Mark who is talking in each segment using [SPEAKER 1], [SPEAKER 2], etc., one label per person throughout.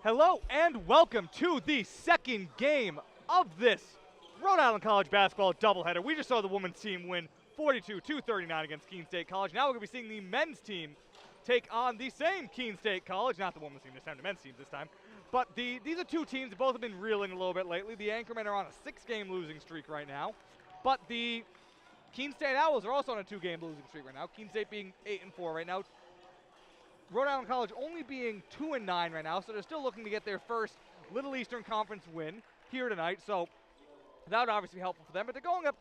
[SPEAKER 1] Hello and welcome to the second game of this Rhode Island College basketball doubleheader. We just saw the women's team win 42-39 against Keene State College. Now we're going to be seeing the men's team take on the same Keene State College, not the women's team this time, the men's team this time. But these are two teams that both have been reeling a little bit lately. The Anchormen are on a 6-game losing streak right now, but the Keene State Owls are also on a 2-game losing streak right now. Keene State being 8-4 right now. Rhode Island College only being 2-9 right now, so they're still looking to get their first Little Eastern Conference win here tonight. So that would obviously be helpful for them. But they're going up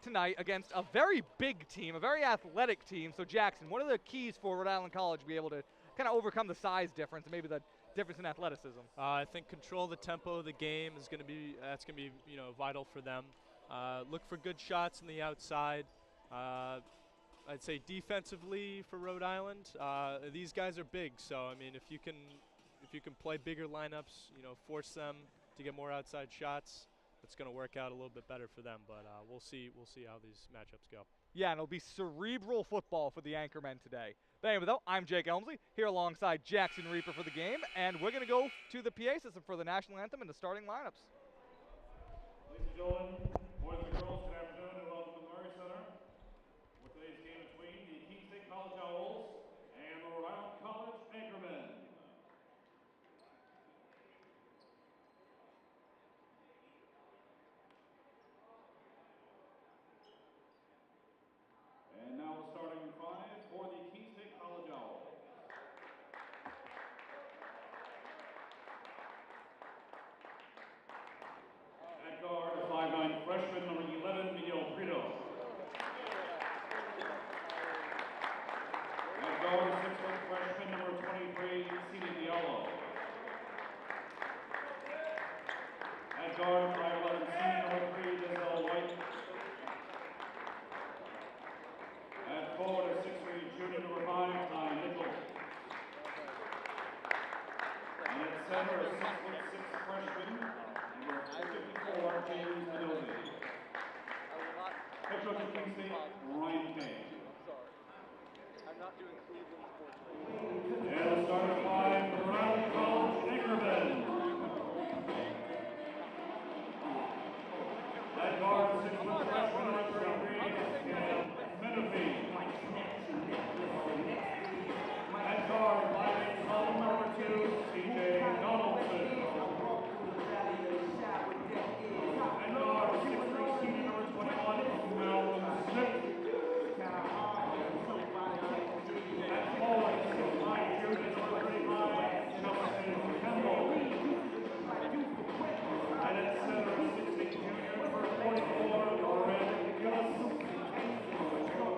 [SPEAKER 1] tonight against a very big team, a very athletic team. So Jackson, what are the keys for Rhode Island College to be able to kind of overcome the size difference and maybe the difference in athleticism?
[SPEAKER 2] I think control the tempo of the game is going to be vital for them. Look for good shots on the outside. I'd say defensively for Rhode Island, these guys are big. So I mean, if you can play bigger lineups, force them to get more outside shots, it's going to work out a little bit better for them. But we'll see how these matchups go.
[SPEAKER 1] Yeah, and it'll be cerebral football for the Anchormen today. But anyway, though, I'm Jake Elmsley here alongside Jackson Reaper for the game, and we're going to go to the PA system for the national anthem and the starting lineups.
[SPEAKER 3] Ladies and gentlemen, boys and girls, good afternoon and welcome to the Murray Center for today's game between the Keene State College Owls and the Rhode Island College Anchormen. And now the starting five for the Keene State College Owls. At guard, a 5'9" freshman, number 11, Miguel Prieto. At guard, a 6' freshman, number 23, Keene Diallo. At guard, 5'11" senior, number 3, Denzel White. At forward, a 6'3" junior, number 5, Ty Nichols. And at center, a 6'6" freshman, number 54, James Mendoza. Head coach of Keene State, Ryan Keene.
[SPEAKER 1] I'm not doing Cleveland sports.
[SPEAKER 3] And the starting five for Rhode Island College Anchormen. At guard, 6' freshman, number 33, and Menifee. At guard, 5'8" tall, number 2, CJ Donaldson. At guard, 6'3" senior, number 21, Melvin Smith. At forward, 6'9" junior, number 35, Justin Campbell. And at center, 6'8" junior, number 44, Loren Gillis.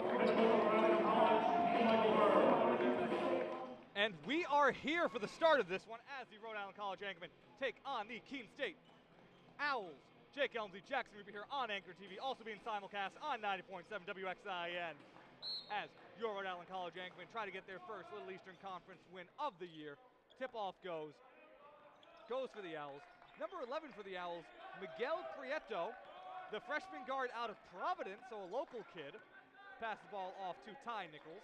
[SPEAKER 3] Head coach of Rhode Island College, Michael Burr.
[SPEAKER 1] And we are here for the start of this one as the Rhode Island College Anchormen take on the Keene State Owls. Jake Elmsley, Jackson Reaper here on Anchor TV, also being simulcast on 90.7 WXIN as your Rhode Island College Anchormen try to get their first Little Eastern Conference win of the year. Tip-off goes for the Owls. Number 11 for the Owls, Miguel Prieto, the freshman guard out of Providence, so a local kid. Passes the ball off to Ty Nichols.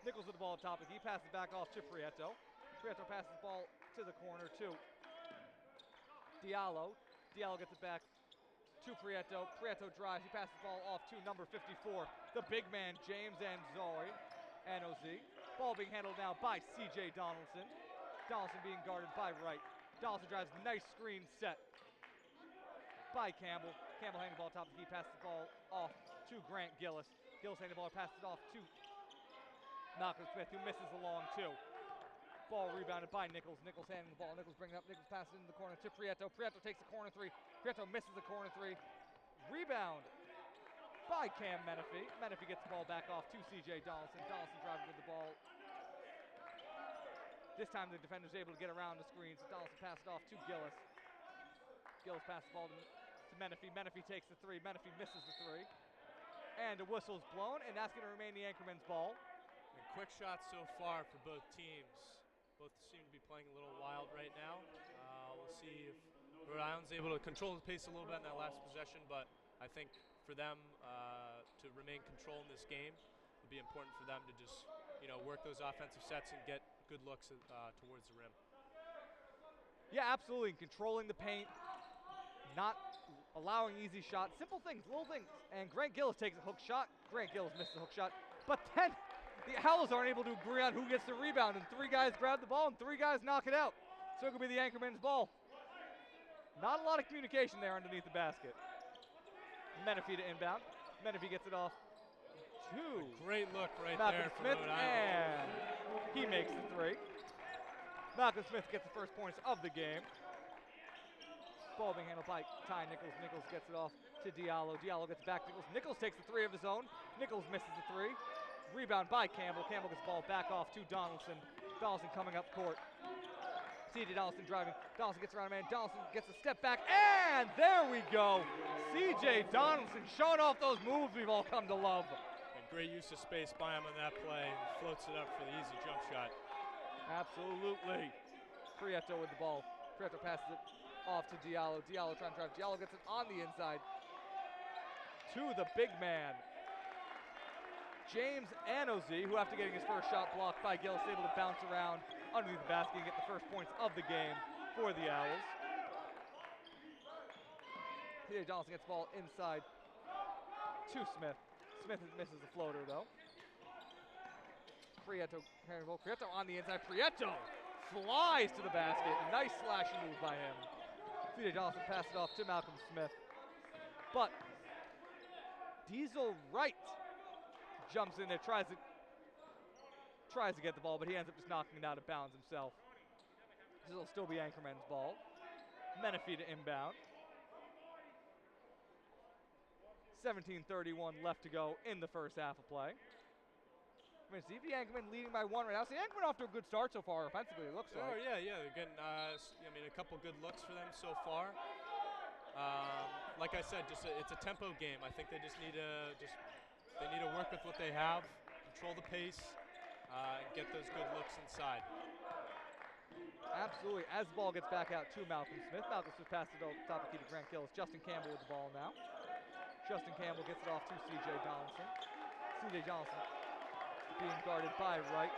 [SPEAKER 1] Nichols with the ball at top of the key, passes back off to Prieto. Prieto passes the ball to the corner to Diallo. Diallo gets it back to Prieto. Prieto drives, he passes the ball off to number 54, the big man, James Anzori, NOZ. Ball being handled now by CJ Donaldson. Donaldson being guarded by Wright. Donaldson drives, nice screen set by Campbell. Campbell handing the ball top of the key, passes the ball off to Grant Gillis. Gillis handing the ball, passes it off to Malcolm Smith, who misses the long two. Ball rebounded by Nichols. Nichols handing the ball. Nichols bringing it up. Nichols passes it into the corner to Prieto. Prieto takes the corner three. Prieto misses the corner three. Rebound by Cam Menifee. Menifee gets the ball back off to CJ Donaldson. Donaldson driving with the ball. This time the defender's able to get around the screens. Donaldson passes it off to Gillis. Gillis passes the ball to Menifee. Menifee takes the three. Menifee misses the three. And a whistle's blown, and that's going to remain the Anchormen's ball.
[SPEAKER 2] And quick shots so far for both teams. Both seem to be playing a little wild right now. We'll see if Rhode Island's able to control the pace a little bit in that last possession, but I think for them to remain control in this game, it'd be important for them to just, work those offensive sets and get good looks towards the rim.
[SPEAKER 1] Yeah, absolutely. Controlling the paint, not allowing easy shots. Simple things, little things. And Grant Gillis takes a hook shot. Grant Gillis misses a hook shot. But then the Owls aren't able to agree on who gets the rebound. And 3 guys grab the ball and 3 guys knock it out. So it could be the Anchorman's ball. Not a lot of communication there underneath the basket. Menifee to inbound. Menifee gets it off to
[SPEAKER 2] A great look right
[SPEAKER 1] Malcolm
[SPEAKER 2] there for
[SPEAKER 1] Smith,
[SPEAKER 2] Rhode Island.
[SPEAKER 1] and he makes the 3. Malcolm Smith gets the first points of the game. Ball being handled by Ty Nichols. Nichols gets it off to Diallo. Diallo gets back to Nichols. Nichols takes the 3 of his own. Nichols misses the 3. Rebound by Campbell. Campbell gets the ball back off to Donaldson. Donaldson coming up court. C.J. Donaldson driving. Donaldson gets around a man. Donaldson gets a step back, and there we go. C.J. Donaldson showing off those moves we've all come to love.
[SPEAKER 2] And great use of space by him on that play. Floats it up for the easy jump shot.
[SPEAKER 1] Absolutely. Prieto with the ball. Prieto passes it off to Diallo. Diallo trying to drive. Diallo gets it on the inside to the big man, James Anozie, who after getting his first shot blocked by Gillis, able to bounce around underneath the basket and get the first points of the game for the Owls. C.J. Johnson gets the ball inside to Smith. Smith misses the floater though. Prieto carrying the ball. Prieto on the inside. Prieto flies to the basket. Nice slashing move by him. C.J. Johnson passes it off to Malcolm Smith. But Diesel Wright jumps in there, tries to get the ball, but he ends up just knocking it out of bounds himself. This will still be Anchorman's ball. Menifee to inbound. 17:31 left to go in the first half of play. I mean, see the Anchorman leading by 1 right now. See, Anchorman off to a good start so far offensively, it looks like.
[SPEAKER 2] Oh, yeah. They're getting, a couple good looks for them so far. Like I said, it's a tempo game. I think they just need to work with what they have, control the pace, and get those good looks inside.
[SPEAKER 1] Absolutely. As the ball gets back out to Malcolm Smith. Malcolm Smith passes it over the top of key to Grant Gillis. Justin Campbell with the ball now. Justin Campbell gets it off to C.J. Donaldson. C.J. Donaldson being guarded by Wright.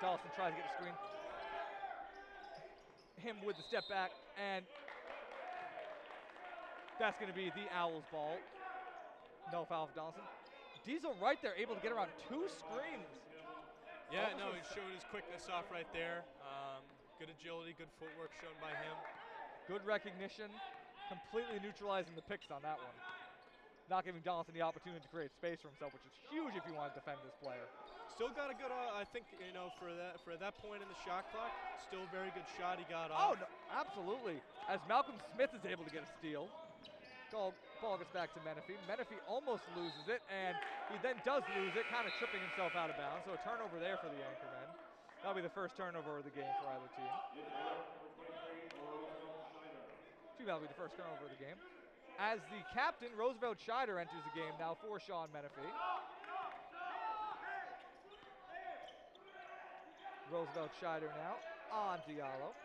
[SPEAKER 1] Donaldson tries to get the screen. Him with the step back, and that's going to be the Owls' ball. No foul for Donaldson. Diesel right there, able to get around 2 screens.
[SPEAKER 2] Yeah, no, he showed his quickness off right there. Good agility, good footwork shown by him.
[SPEAKER 1] Good recognition, completely neutralizing the picks on that one. Not giving Donaldson the opportunity to create space for himself, which is huge if you want to defend this player.
[SPEAKER 2] Still got a good, I think, for that point in the shot clock, still a very good shot he got off.
[SPEAKER 1] Oh, no, absolutely. As Malcolm Smith is able to get a steal. Ball gets back to Menifee. Menifee almost loses it, and he then does lose it, kind of tripping himself out of bounds. So a turnover there for the Anchormen. That'll be the first turnover of the game for either team. That'll be the first turnover of the game. As the captain, Roosevelt Scheider, enters the game now for Sean Menifee. Roosevelt Scheider now on Diallo.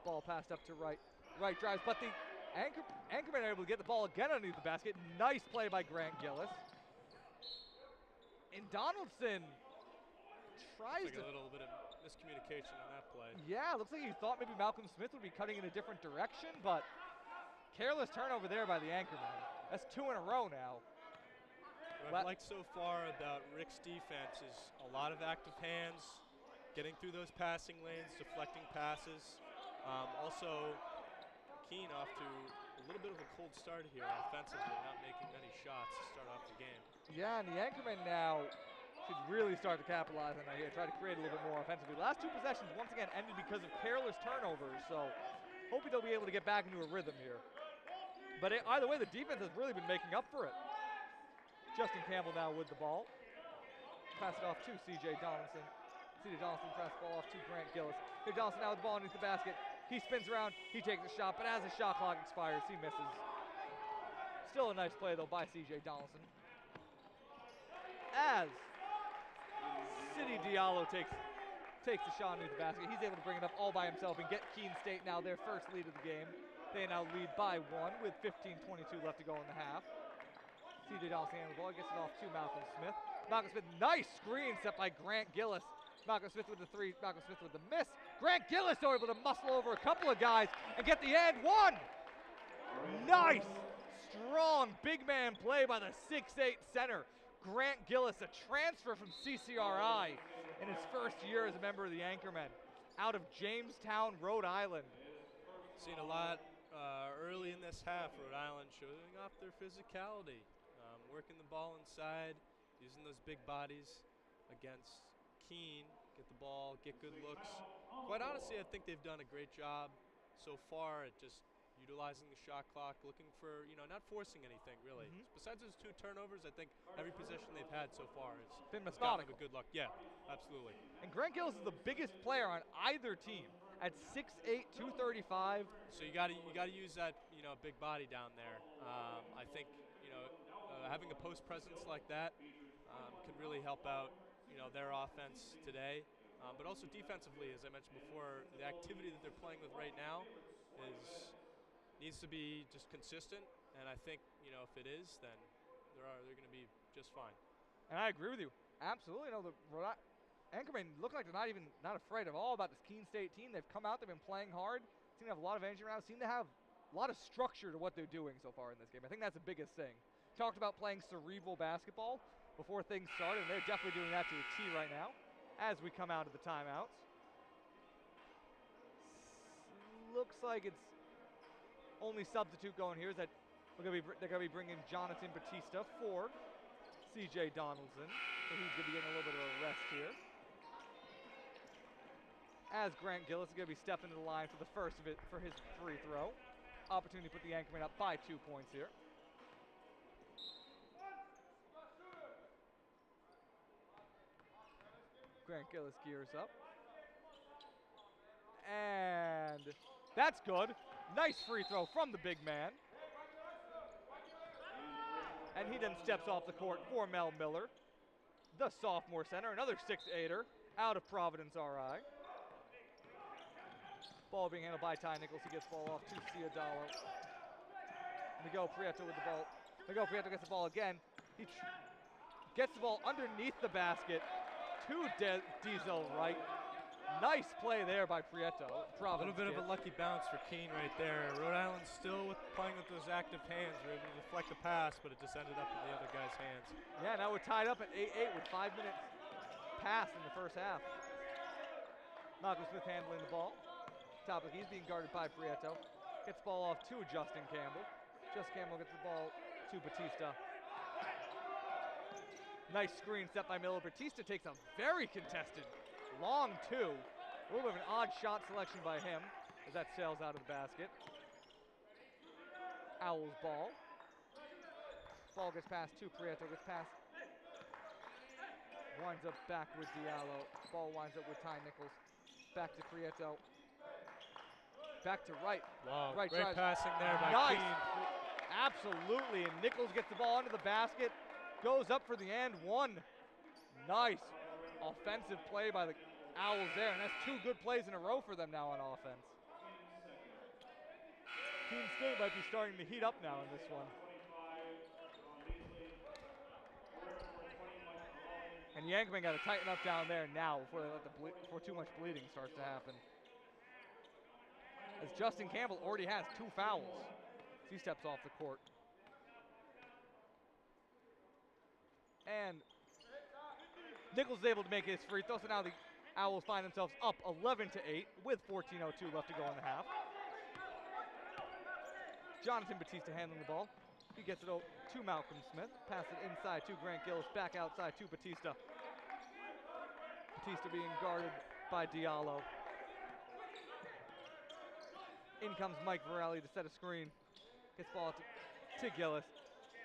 [SPEAKER 1] Ball passed up to Wright. Wright drives, but the Anchorman are able to get the ball again underneath the basket. Nice play by Grant Gillis. And Donaldson tries
[SPEAKER 2] like
[SPEAKER 1] to...
[SPEAKER 2] a little bit of miscommunication on that play.
[SPEAKER 1] Yeah, looks like he thought maybe Malcolm Smith would be cutting in a different direction, but careless turnover there by the Anchorman. That's 2 in a row now.
[SPEAKER 2] What I've liked so far about RIC's defense is a lot of active hands, getting through those passing lanes, deflecting passes. Also, Keene off to a little bit of a cold start here offensively, not making many shots to start off the game.
[SPEAKER 1] Yeah, and the Anchorman now should really start to capitalize on that here, try to create a little bit more offensively. Last 2 possessions, once again, ended because of careless turnovers, so hoping they'll be able to get back into a rhythm here. But either way, the defense has really been making up for it. Justin Campbell now with the ball. Pass it off to C.J. Donaldson. C.J. Donaldson passes the ball off to Grant Gillis. C.J. Donaldson now with the ball underneath the basket. He spins around, he takes a shot, but as the shot clock expires, he misses. Still a nice play, though, by C.J. Donaldson. As Sidi Diallo takes the shot underneath the basket, he's able to bring it up all by himself and get Keene State now their first lead of the game. They now lead by 1 with 15:22 left to go in the half. CJ Donaldson handling the ball, gets it off to Malcolm Smith. Malcolm Smith, nice screen set by Grant Gillis. Malcolm Smith with the three, Malcolm Smith with the miss. Grant Gillis though able to muscle over a couple of guys and get the and one. Nice, strong big man play by the 6'8 center. Grant Gillis, a transfer from CCRI in his first year as a member of the Anchormen, out of Jamestown, Rhode Island.
[SPEAKER 2] Seen a lot early in this half, Rhode Island showing off their physicality, working the ball inside, using those big bodies against Keene, get the ball, get good looks. Quite honestly, I think they've done a great job so far at just utilizing the shot clock, looking for, not forcing anything really. Besides those 2 turnovers, I think every possession they've had so far has
[SPEAKER 1] Been
[SPEAKER 2] gotten
[SPEAKER 1] methodical.
[SPEAKER 2] a good luck. Yeah, absolutely.
[SPEAKER 1] And Grant Gillis is the biggest player on either team at 6'8", 235.
[SPEAKER 2] So you got to use that big body down there. I think having a post presence like that can really help out their offense today. But also defensively, as I mentioned before, the activity that they're playing with right now needs to be just consistent. And I think if it is, then they're going to be just fine.
[SPEAKER 1] And I agree with you. Absolutely. The Anchormen look like they're not afraid at all about this Keene State team. They've come out, they've been playing hard, seem to have a lot of energy around, seem to have a lot of structure to what they're doing so far in this game. I think that's the biggest thing. Talked about playing cerebral basketball before things started, and they're definitely doing that to a T right now as we come out of the timeouts. Looks like it's only substitute going here is that they're going to be bringing Jonathan Batista for CJ Donaldson. So he's going to be getting a little bit of a rest here. As Grant Gillis is going to be stepping to the line for the first of it for his free throw. Opportunity to put the Anchormen up by 2 points here. Grant Gillis gears up. And that's good. Nice free throw from the big man. And he then steps off the court for Mel Miller, the sophomore center, another 6'8er out of Providence RI. Ball being handled by Ty Nichols. He gets the ball off to Ciodalo. Miguel Prieto with the ball. Miguel Prieto gets the ball again. He gets the ball underneath the basket to Diesel right. Nice play there by Prieto.
[SPEAKER 2] A little bit of a lucky bounce for Keene right there. Rhode Island still playing with those active hands. We're able to deflect the pass, but it just ended up in the other guy's hands.
[SPEAKER 1] Yeah, now we're tied up at 8-8 with 5 minutes pass in the first half. Malcolm Smith handling the ball. Top of he's being guarded by Prieto. Gets the ball off to Justin Campbell. Justin Campbell gets the ball to Batista. Nice screen set by Miller. Batista takes a very contested long 2. A little bit of an odd shot selection by him as that sails out of the basket. Owls ball. Ball gets passed to Prieto, gets passed. Winds up back with Diallo. Ball winds up with Ty Nichols. Back to Prieto. Back to Wright.
[SPEAKER 2] Wow,
[SPEAKER 1] Wright
[SPEAKER 2] great
[SPEAKER 1] tries.
[SPEAKER 2] passing there by
[SPEAKER 1] Nice.
[SPEAKER 2] Keene.
[SPEAKER 1] Absolutely, and Nichols gets the ball under the basket. Goes up for the and one. Nice offensive play by the Owls there, and that's 2 good plays in a row for them now on offense. Keene State might be starting to heat up now in this one. And the Anchormen got to tighten up down there now before they before too much bleeding starts to happen. As Justin Campbell already has 2 fouls as he steps off the court. And Nichols is able to make his free throw, so now the Owls find themselves up 11-8 with 14:02 left to go in the half. Jonathan Batista handling the ball. He gets it over to Malcolm Smith. Pass it inside to Grant Gillis. Back outside to Batista. Batista being guarded by Diallo. In comes Mike Varelli to set a screen. Gets the ball to Gillis.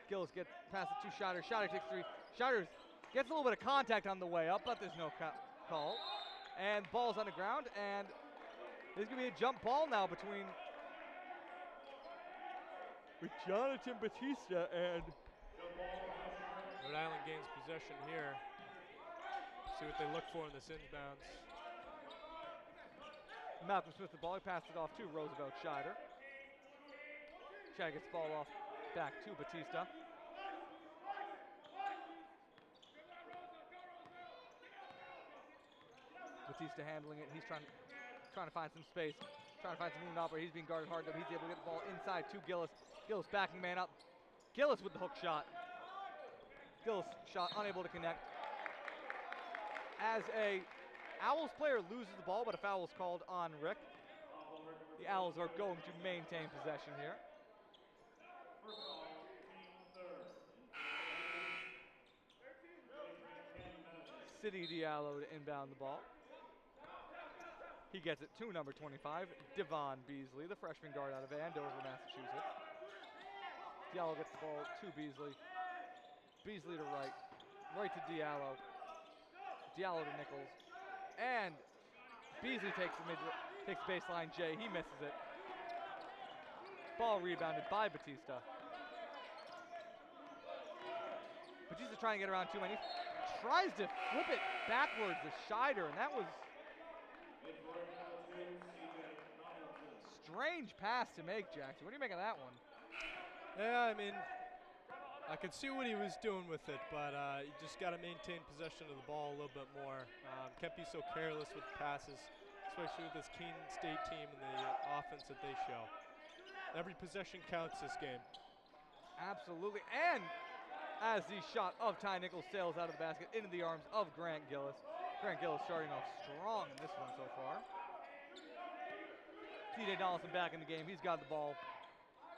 [SPEAKER 1] Gillis gets past it to Scheider. Scheider takes 3. Scheider gets a little bit of contact on the way up, but there's no call. And ball's on the ground, and there's going to be a jump ball now between Jonathan Batista and
[SPEAKER 2] Rhode Island gains possession here. See what they look for in this inbounds.
[SPEAKER 1] Malcolm Smith the ball. He passed it off to Roosevelt Scheider. Scheider gets the ball off back to Batista. Batista handling it. He's trying to find some space, trying to find some room to operate. He's being guarded hard, though. He's able to get the ball inside to Gillis. Gillis backing man up. Gillis with the hook shot. Gillis shot unable to connect. As a Owls player loses the ball, but a foul is called on RIC. The Owls are going to maintain possession here. City Diallo to inbound the ball. He gets it to number 25, Devon Beasley, the freshman guard out of Andover, Massachusetts. Diallo gets the ball to Beasley. Beasley to right. Right to Diallo. Diallo to Nichols. And Beasley takes the baseline J. He misses it. Ball rebounded by Batista. Batista trying to get around too many. Tries to flip it backwards to Scheider, and that was strange pass to make, Jackson. What do you make of that one?
[SPEAKER 2] Yeah, I mean, I could see what he was doing with it, but you just got to maintain possession of the ball a little bit more. Can't be so careless with the passes, especially with this Keene State team and the offense that they show. Every possession counts this game.
[SPEAKER 1] Absolutely, and as the shot of Ty Nichols sails out of the basket into the arms of Grant Gillis. Grant Gillis starting off strong in this one so far. T.J. Donaldson back in the game. He's got the ball.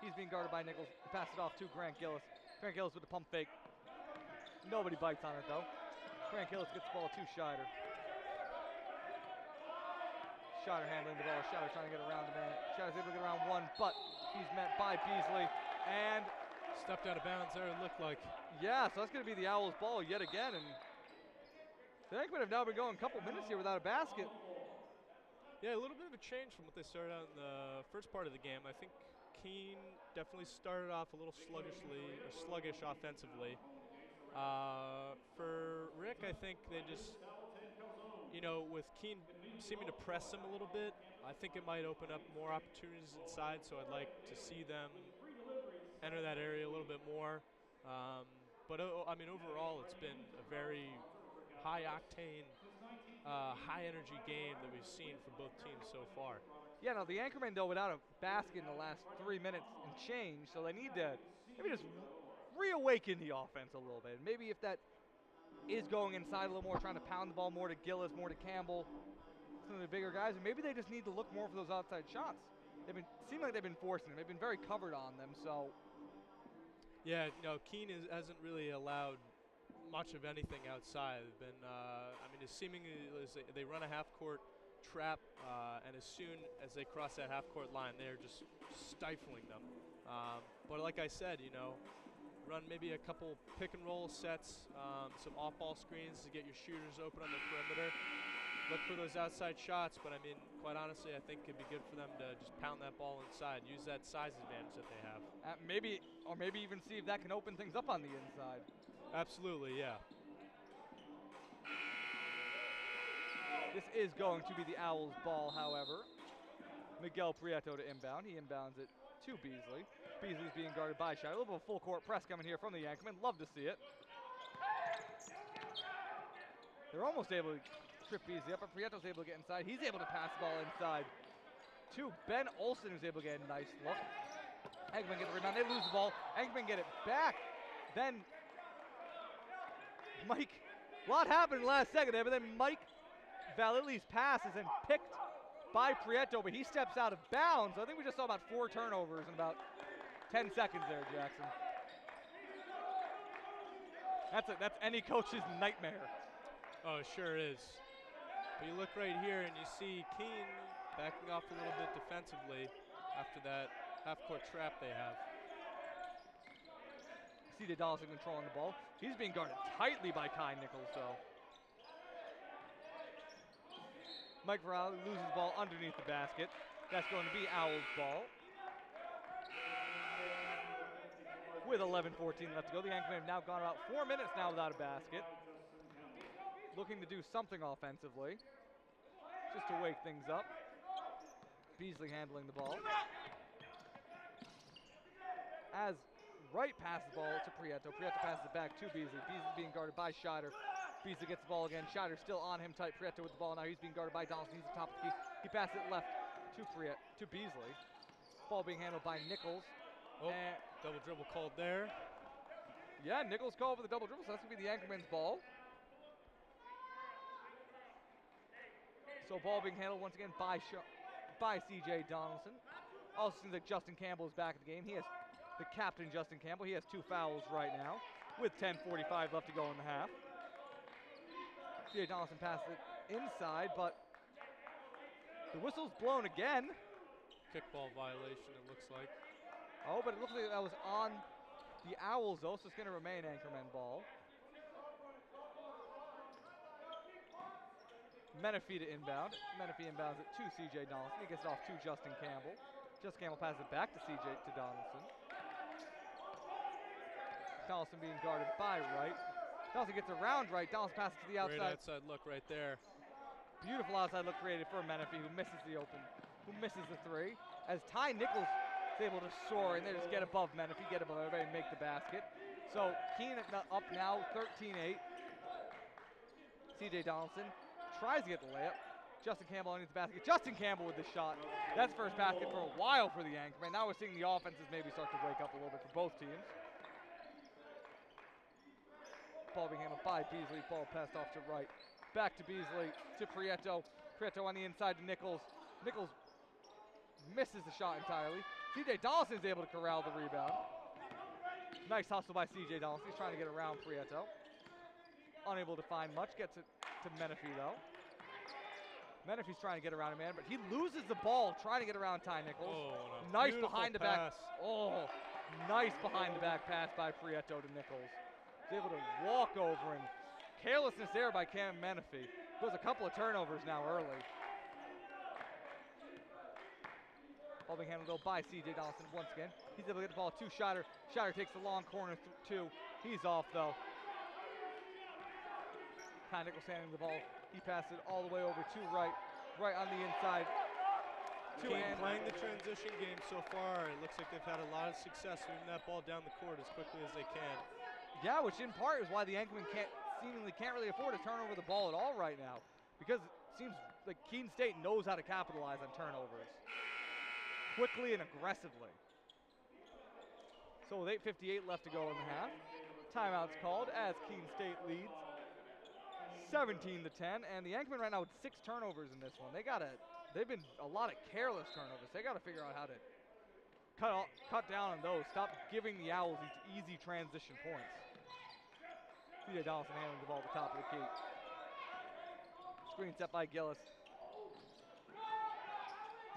[SPEAKER 1] He's being guarded by Nichols. Pass it off to Grant Gillis. Grant Gillis with the pump fake. Nobody bites on it, though. Grant Gillis gets the ball to Scheider. Scheider handling the ball. Scheider trying to get around the man. Scheider's able to get around one, but he's met by Beasley. And
[SPEAKER 2] stepped out of bounds there, it looked like.
[SPEAKER 1] Yeah, so that's going to be the Owls' ball yet again. And the Yankees have now been going a couple minutes here without a basket.
[SPEAKER 2] Yeah, a little bit of a change from what they started out in the first part of the game. I think Keene definitely started off a little sluggish offensively. For RIC, I think they just, with Keene seeming to press them a little bit, I think it might open up more opportunities inside, so I'd like to see them enter that area a little bit more. But I mean, overall, it's been a very high-octane, high-energy game that we've seen from both teams so far.
[SPEAKER 1] Yeah, no, the Anchormen, though, without a basket in the last 3 minutes and change, so they need to maybe just reawaken the offense a little bit. Maybe if that is going inside a little more, trying to pound the ball more to Gillis, more to Campbell, some of the bigger guys, and maybe they just need to look more for those outside shots. Seem like they've been forcing them. They've been very covered on them, so.
[SPEAKER 2] Yeah, no, Keene hasn't really allowed much of anything outside. They've been, I mean, as seemingly as they run a half-court trap, and as soon as they cross that half-court line, they're just stifling them. But like I said, run maybe a couple pick-and-roll sets, some off-ball screens to get your shooters open on the perimeter. Look for those outside shots, but I mean, quite honestly, I think it'd be good for them to just pound that ball inside, use that size advantage that they have.
[SPEAKER 1] Maybe even see if that can open things up on the inside.
[SPEAKER 2] Absolutely, yeah.
[SPEAKER 1] This is going to be the Owls' ball, however. Miguel Prieto to inbound. He inbounds it to Beasley. Beasley's being guarded by Scheider. A little bit of full court press coming here from the Yankeemen. Love to see it. They're almost able to trip Beasley up, but Prieto's able to get inside. He's able to pass the ball inside to Ben Olsen, who's able to get a nice look. Eggman gets the rebound. They lose the ball. Eggman get it back. Then Mike, a lot happened in the last second there, but then Mike Valili's pass is then picked by Prieto, but he steps out of bounds. So I think we just saw about 4 turnovers in about 10 seconds there, Jackson. That's any coach's nightmare.
[SPEAKER 2] Oh, it sure is. But you look right here and you see Keene backing off a little bit defensively after that half-court trap they have.
[SPEAKER 1] C.J. Donaldson controlling the ball. He's being guarded tightly by Kai Nichols, though. Mike Varela loses the ball underneath the basket. That's going to be Owls' ball. With 11:14 left to go, the Yankees have now gone about 4 minutes now without a basket. Looking to do something offensively, just to wake things up. Beasley handling the ball. As Wright passes the ball to Prieto. Prieto passes it back to Beasley. Beasley being guarded by Scheider. Beasley gets the ball again. Scheider still on him tight. Prieto with the ball now. He's being guarded by Donaldson. He's at the top of the key. He passes it left to Beasley. Ball being handled by Nichols.
[SPEAKER 2] Oh, double dribble called there.
[SPEAKER 1] Yeah, Nichols called for the double dribble, so that's going to be the Anchorman's ball. So ball being handled once again by C.J. Donaldson. Also seems like Justin Campbell is back in the game. He has the captain, Justin Campbell. He has 2 fouls right now with 10:45 left to go in the half. C.J. Donaldson passes it inside, but the whistle's blown again.
[SPEAKER 2] Kickball violation, it looks like.
[SPEAKER 1] Oh, but it looks like that was on the Owls, though, so it's going to remain Anchorman ball. Menifee to inbound. Menifee inbounds it to C.J. Donaldson. He gets it off to Justin Campbell. Justin Campbell passes it back to to Donaldson. Donaldson being guarded by Wright. Donaldson gets around Wright. Donaldson passes to the outside.
[SPEAKER 2] Great outside look right there.
[SPEAKER 1] Beautiful outside look created for Menifee, who misses the three. As Ty Nichols is able to soar and they just get above Menifee, get above everybody and make the basket. So Keene up now, 13-8. C.J. Donaldson tries to get the layup. Justin Campbell underneath the basket. Justin Campbell with the shot. That's first basket for a while for the Anchorman. Now we're seeing the offenses maybe start to wake up a little bit for both teams. Ball being handled by Beasley. Ball passed off to Wright. Back to Beasley, to Prieto. Prieto on the inside to Nichols. Nichols misses the shot entirely. C.J. Donaldson is able to corral the rebound. Nice hustle by C.J. Donaldson. He's trying to get around Prieto. Unable to find much. Gets it to Menifee, though. Menifee's trying to get around a man, but he loses the ball trying to get around Ty Nichols.
[SPEAKER 2] Oh,
[SPEAKER 1] nice behind the back.
[SPEAKER 2] pass.
[SPEAKER 1] Oh, nice behind the back pass by Prieto to Nichols. He's able to walk over him. Carelessness there by Cam Menifee. There's a couple of turnovers now early. Ball being handled though by C.J. Donaldson once again. He's able to get the ball to Scheider. Scheider takes the long corner two. He's off though. Ty Nichols handling the ball. He passes it all the way over to Wright. Wright on the inside.
[SPEAKER 2] Keene playing the transition game so far. It looks like they've had a lot of success moving that ball down the court as quickly as they can.
[SPEAKER 1] Yeah, which in part is why the Anchorman seemingly can't really afford to turn over the ball at all right now, because it seems like Keene State knows how to capitalize on turnovers quickly and aggressively. So with 8:58 left to go in the half, timeout's called as Keene State leads 17-10, and the Anchorman right now with 6 turnovers in this one. They've been a lot of careless turnovers. They got to figure out how to cut down on those. Stop giving the Owls these easy transition points. C.J. Donaldson handling the ball at the top of the key. Screen set by Gillis.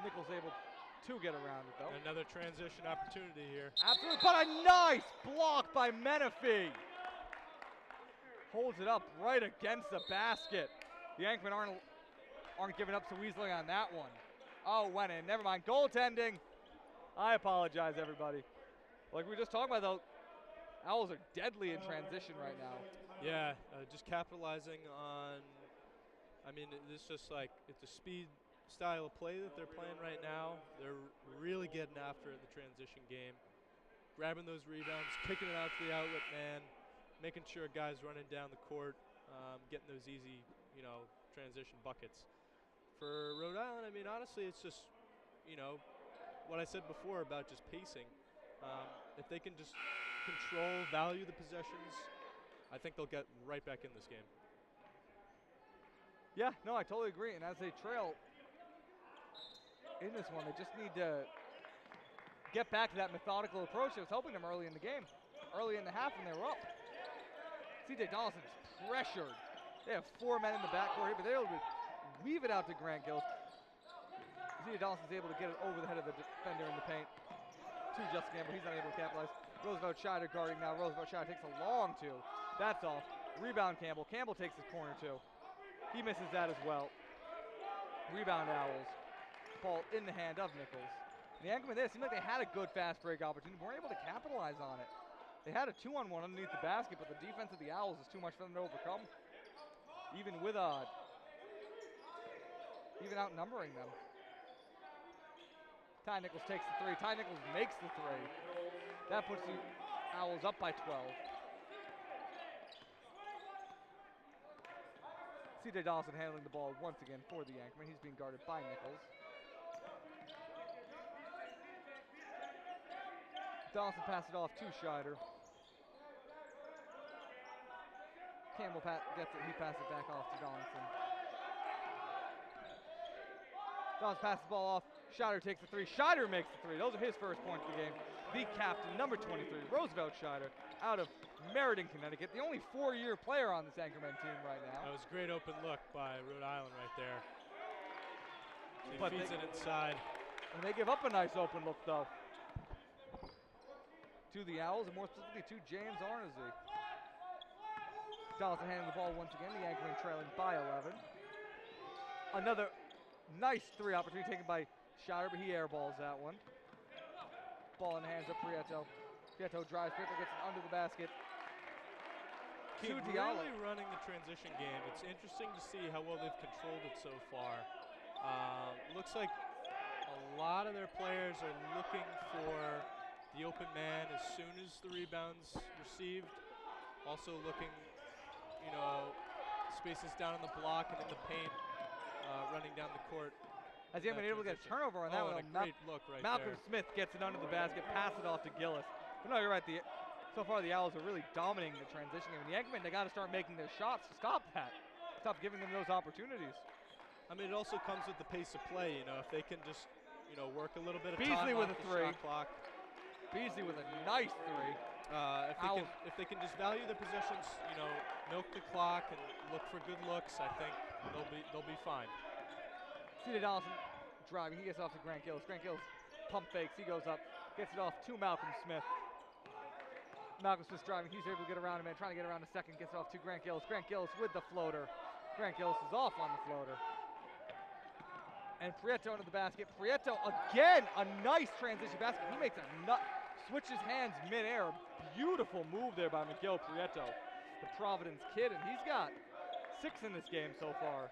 [SPEAKER 1] Nichols able to get around it though.
[SPEAKER 2] Another transition opportunity here.
[SPEAKER 1] Absolutely, but a nice block by Menifee. Holds it up right against the basket. The Anchormen aren't giving up so easily on that one. Oh, went in. Never mind. Goaltending. I apologize, everybody. Like we were just talking about, though, Owls are deadly in transition right now.
[SPEAKER 2] Yeah, just capitalizing on, it's just like, it's a speed style of play that they're playing right now. They're really getting after it in the transition game. Grabbing those rebounds, kicking it out to the outlet man, making sure guys running down the court, getting those easy, transition buckets. For Rhode Island, honestly, it's just, what I said before about just pacing. If they can just control, value the possessions, I think they'll get right back in this game.
[SPEAKER 1] Yeah, no, I totally agree. And as they trail in this one, they just need to get back to that methodical approach that was helping them early in the game. Early in the half when they were up. C.J. Donaldson's pressured. They have 4 men in the backcourt here, but they're able to weave it out to Grant Gillis. C.J. Donaldson's able to get it over the head of the defender in the paint. To Justin Campbell, he's not able to capitalize. Roosevelt Scheider guarding now. Roosevelt Scheider takes a long 2. That's off. Rebound Campbell. Campbell takes his corner 2. He misses that as well. Rebound Owls. Ball in the hand of Nichols. And the Anchorman there seemed like they had a good fast break opportunity, weren't able to capitalize on it. They had a 2-on-1 underneath the basket, but the defense of the Owls is too much for them to overcome. Even with even outnumbering them. Ty Nichols takes the 3. Ty Nichols makes the 3. That puts the Owls up by 12. C.J. Donaldson handling the ball once again for the Yankerman. He's being guarded by Nichols. Donaldson passes it off to Scheider. Campbell gets it. He passes it back off to Donaldson. Donaldson passes the ball off. Scheider takes the three. Scheider makes the three. Those are his first points of the game. The captain, number 23, Roosevelt Scheider, out of Meriden, Connecticut. The only 4-year player on this Anchorman team right now.
[SPEAKER 2] That was a great open look by Rhode Island right there. He
[SPEAKER 1] But
[SPEAKER 2] feeds it inside.
[SPEAKER 1] And they give up a nice open look, though, to the Owls, and more specifically to James Arnazy. Donaldson handling the ball once again. The Anchorman trailing by 11. Another nice three opportunity taken by Scheider, but he airballs that one. Ball in the hands of Prieto. Prieto drives. Prieto gets it under the basket.
[SPEAKER 2] Keene really running the transition game. It's interesting to see how well they've controlled it so far. Looks like a lot of their players are looking for the open man as soon as the rebound's received. Also looking, spaces down on the block and in the paint, running down the court.
[SPEAKER 1] Has he been able to get a turnover on that one?
[SPEAKER 2] And a great look right
[SPEAKER 1] Malcolm
[SPEAKER 2] there.
[SPEAKER 1] Smith gets it under the basket, passes it off to Gillis. But no, you're right. So far, the Owls are really dominating the transition game. And the Yankeemen, they got to start making their shots to stop that. Stop giving them those opportunities.
[SPEAKER 2] I mean, it also comes with the pace of play. If they can just, work a little bit of
[SPEAKER 1] Beasley
[SPEAKER 2] time
[SPEAKER 1] with
[SPEAKER 2] off
[SPEAKER 1] a
[SPEAKER 2] the
[SPEAKER 1] three.
[SPEAKER 2] shot clock.
[SPEAKER 1] Beasley with a nice three.
[SPEAKER 2] If they can just value their possessions, milk the clock and look for good looks, I think they'll be fine.
[SPEAKER 1] C.J. Donaldson driving. He gets off to Grant Gillis. Grant Gillis pump fakes. He goes up, gets it off to Malcolm Smith. Malcolm Smith's driving. He's able to get around him and trying to get around a second. Gets it off to Grant Gillis. Grant Gillis with the floater. Grant Gillis is off on the floater. And Prieto into the basket. Prieto again, a nice transition basket. He makes switches hands midair. Beautiful move there by Miguel Prieto, the Providence kid, and he's got 6 in this game so far.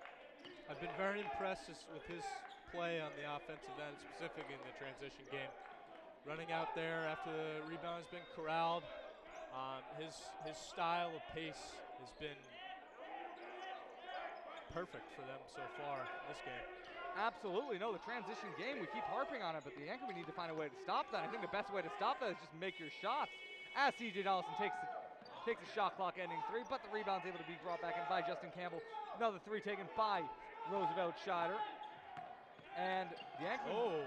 [SPEAKER 2] I've been very impressed with his play on the offensive end, specifically in the transition game. Running out there after the rebound has been corralled. His style of pace has been perfect for them so far in this game.
[SPEAKER 1] Absolutely. No, the transition game, we keep harping on it, but the Anchorman need to find a way to stop that. I think the best way to stop that is just make your shots. As C.J. Donaldson takes the shot clock ending three, but the rebound's able to be brought back in by Justin Campbell. Another three taken by Roosevelt Scheider. And the Anchorman.
[SPEAKER 2] Oh,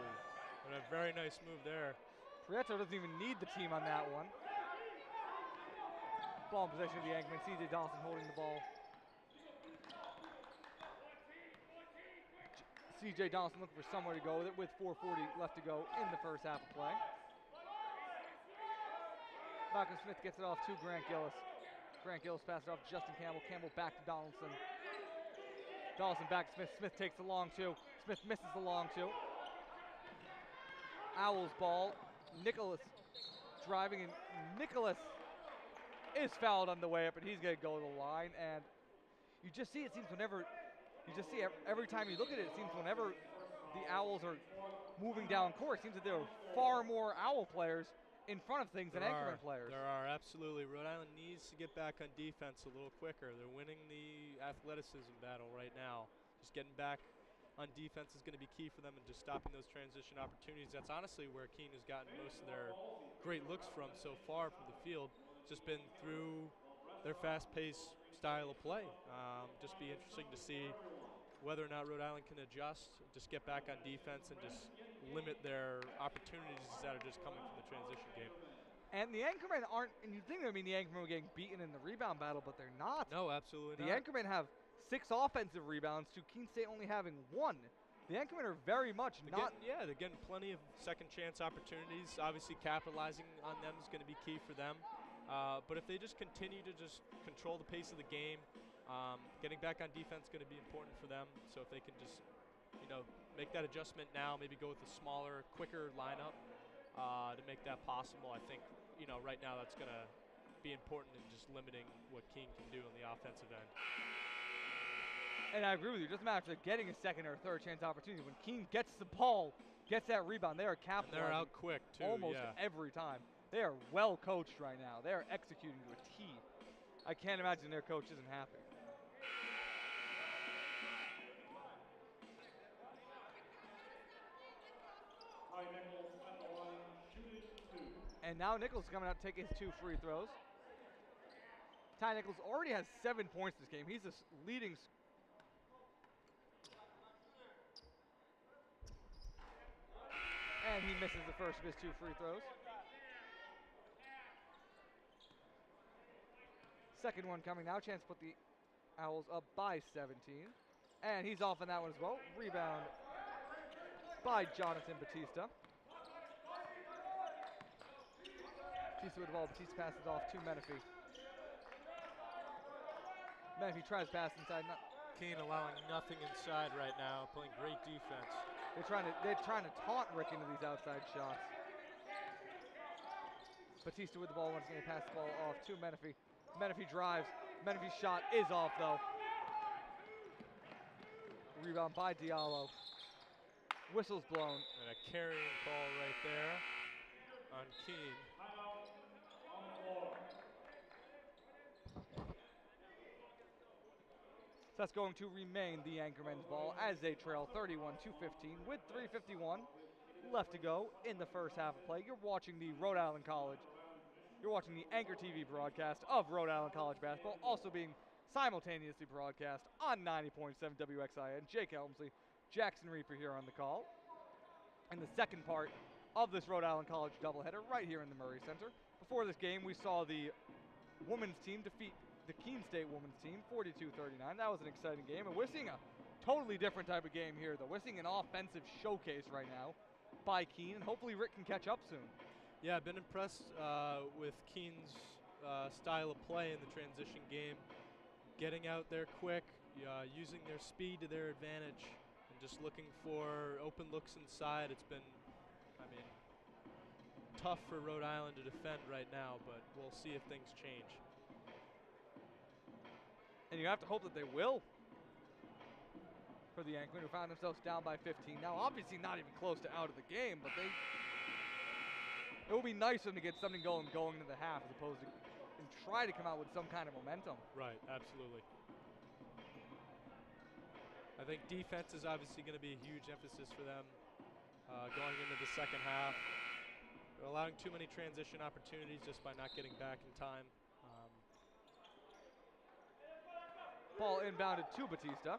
[SPEAKER 2] and a very nice move there.
[SPEAKER 1] Prieto doesn't even need the team on that one. Ball in possession of the Anchorman. C.J. Donaldson holding the ball. C.J. Donaldson looking for somewhere to go with it with 4:40 left to go in the first half of play. Malcolm Smith gets it off to Grant Gillis. Grant Gillis passes it off to Justin Campbell. Campbell back to Donaldson. Donaldson back to Smith. Smith takes the long two. Smith misses the long two. Owls ball. Nicholas driving, and Nicholas is fouled on the way up, and he's going to go to the line. And you just see it seems whenever every time you look at it, it seems whenever the Owls are moving down court, it seems that there are far more Owl players in front of things than Anchorman players.
[SPEAKER 2] There are, absolutely. Rhode Island needs to get back on defense a little quicker. They're winning the athleticism battle right now. Just getting back on defense is going to be key for them and just stopping those transition opportunities. That's honestly where Keene has gotten most of their great looks from so far from the field. It's just been through their fast-paced style of play. Just be interesting to see whether or not Rhode Island can adjust, just get back on defense and just limit their opportunities that are just coming from the transition game.
[SPEAKER 1] And the Anchormen aren't, and you think, the Anchormen were getting beaten in the rebound battle, but they're not.
[SPEAKER 2] No, absolutely
[SPEAKER 1] not. The Anchormen have 6 offensive rebounds to Keene State only having 1. The Anchormen are very much not.
[SPEAKER 2] They're getting plenty of second chance opportunities. Obviously capitalizing on them is going to be key for them. But if they just continue to just control the pace of the game, getting back on defense is going to be important for them. So if they can just, make that adjustment now, maybe go with a smaller, quicker lineup to make that possible, I think, right now that's going to be important in just limiting what Keene can do on the offensive end.
[SPEAKER 1] And I agree with you. It doesn't matter if they're getting a second or third chance opportunity. When Keene gets the ball, gets that rebound, they are capitalizing.
[SPEAKER 2] And they're out quick, too.
[SPEAKER 1] Almost every time. They are well coached right now. They are executing to a T. I can't imagine their coach isn't happy. And now Nichols coming out to take his 2 free throws. Ty Nichols already has 7 points this game. He's the leading. And he misses the first of his 2 free throws. Second one coming now. Chance to put the Owls up by 17. And he's off on that one as well. Rebound by Jonathan Batista. Batista with the ball. Batista passes off to Menifee. Menifee tries to pass inside.
[SPEAKER 2] Keene allowing nothing inside right now, playing great defense.
[SPEAKER 1] They're trying to taunt Rick into these outside shots. Batista with the ball once again, pass the ball off to Menifee. Menifee drives. Menifee's shot is off though. Rebound by Diallo. Whistle's blown.
[SPEAKER 2] And a carrying call right there on Keene.
[SPEAKER 3] Timeout on the floor.
[SPEAKER 1] So that's going to remain the Anchormen's ball as they trail 31-15 with 3:51 left to go in the first half of play. You're watching the Rhode Island College. You're watching the Anchor TV broadcast of Rhode Island College basketball, also being simultaneously broadcast on 90.7 WXIN. Jake Helmsley, Jackson Reaper here on the call. In the second part of this Rhode Island College doubleheader right here in the Murray Center. Before this game, we saw the women's team defeat the Keene State women's team 42-39. That was an exciting game, and we're seeing a totally different type of game here, though. We're seeing an offensive showcase right now by Keene, and hopefully Rick can catch up soon.
[SPEAKER 2] Yeah, I've been impressed with Keene's style of play in the transition game. Getting out there quick, using their speed to their advantage, and just looking for open looks inside. It's been, tough for Rhode Island to defend right now, but we'll see if things change.
[SPEAKER 1] And you have to hope that they will for the Anchormen, who found themselves down by 15. Now, obviously not even close to out of the game, but it will be nice for them to get something going into the half as opposed to and try to come out with some kind of momentum.
[SPEAKER 2] Right, absolutely. I think defense is obviously going to be a huge emphasis for them going into the second half. They're allowing too many transition opportunities just by not getting back in time.
[SPEAKER 1] Ball inbounded to Batista.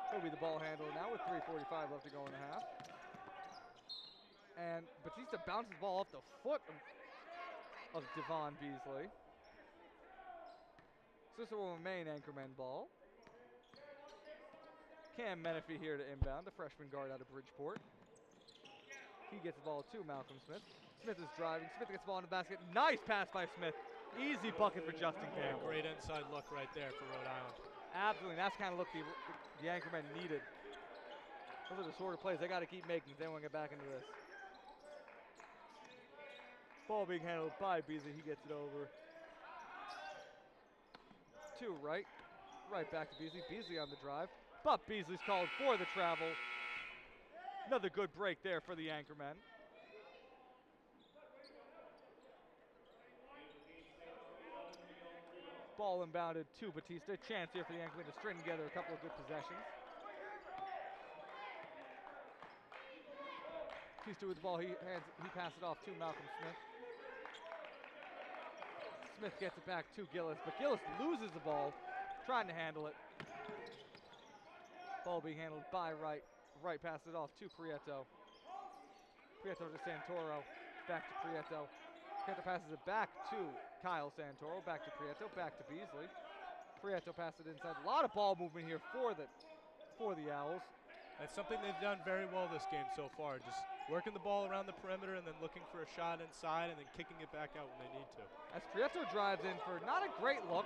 [SPEAKER 1] He'll be the ball handler now with 3:45 left to go in the half. And Batista bounces the ball off the foot of Devon Beasley. So this will remain Anchorman ball. Cam Menifee here to inbound, the freshman guard out of Bridgeport. He gets the ball to Malcolm Smith. Smith is driving. Smith gets the ball in the basket. Nice pass by Smith. Easy bucket for Justin Campbell.
[SPEAKER 2] Yeah, great inside look right there for Rhode Island.
[SPEAKER 1] Absolutely, that's the kind of look the Anchormen needed. Those are the sort of plays they got to keep making if they want to get back into this. Ball being handled by Beasley. He gets it over to Wright. Right back to Beasley. Beasley on the drive, but Beasley's called for the travel. Another good break there for the Anchormen. Ball inbounded to Batista. Chance here for the Anchormen to string together a couple of good possessions. Batista with the ball. He passes it off to Malcolm Smith. Smith gets it back to Gillis, but Gillis loses the ball, trying to handle it. Ball being handled by Wright. Wright passes it off to Prieto. Prieto to Santoro. Back to Prieto. Prieto passes it back to Kyle Santoro. Back to Prieto. Back to Beasley. Prieto passes it inside. A lot of ball movement here for the Owls.
[SPEAKER 2] That's something they've done very well this game so far. Just working the ball around the perimeter and then looking for a shot inside and then kicking it back out when they need to.
[SPEAKER 1] As Prieto drives in for not a great look.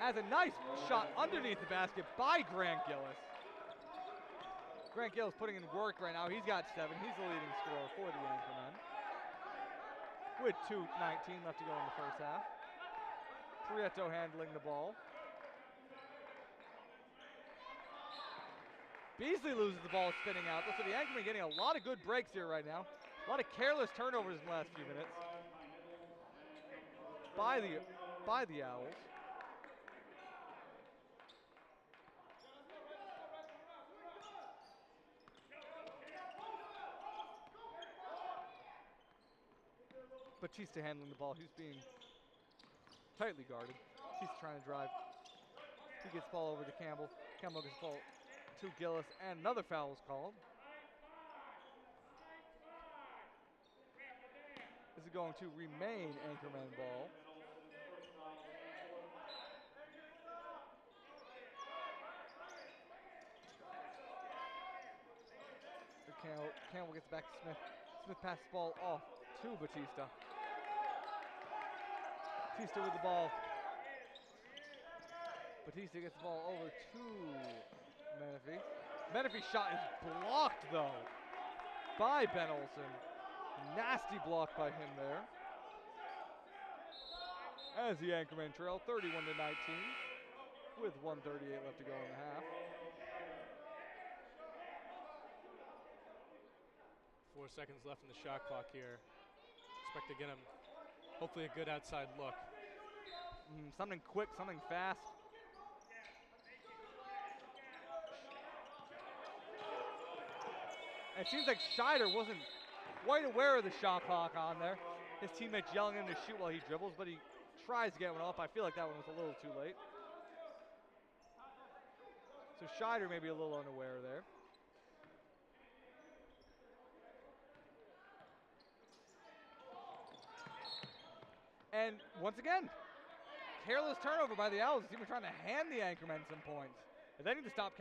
[SPEAKER 1] As a nice shot underneath the basket by Grant Gillis. Grant Gillis putting in work right now. He's got 7. He's the leading scorer for the Anchormen. With 2:19 left to go in the first half. Prieto handling the ball. Beasley loses the ball spinning out. So the Anchormen getting a lot of good breaks here right now. A lot of careless turnovers in the last few minutes by the Owls. Batista handling the ball. He's being tightly guarded. Batista trying to drive. He gets the ball over to Campbell. Campbell gets the ball to Gillis, and another foul is called. This is going to remain Anchorman ball. Campbell gets back to Smith. Smith passes the ball off to Batista. Batista with the ball. Batista gets the ball over to Menifee. Menifee's shot is blocked though by Ben Olsen. Nasty block by him there. As the Anchormen trail 31-19 with 1:38 left to go in the half.
[SPEAKER 2] 4 seconds left in the shot clock here. Expect to get him, hopefully, a good outside look.
[SPEAKER 1] Something quick, something fast. It seems like Scheider wasn't quite aware of the shot clock on there. His teammate's yelling at him to shoot while he dribbles, but he tries to get one off. I feel like that one was a little too late. So Scheider may be a little unaware there. And once again, careless turnover by the Owls. Even trying to hand the Anchormen some points. And they need to start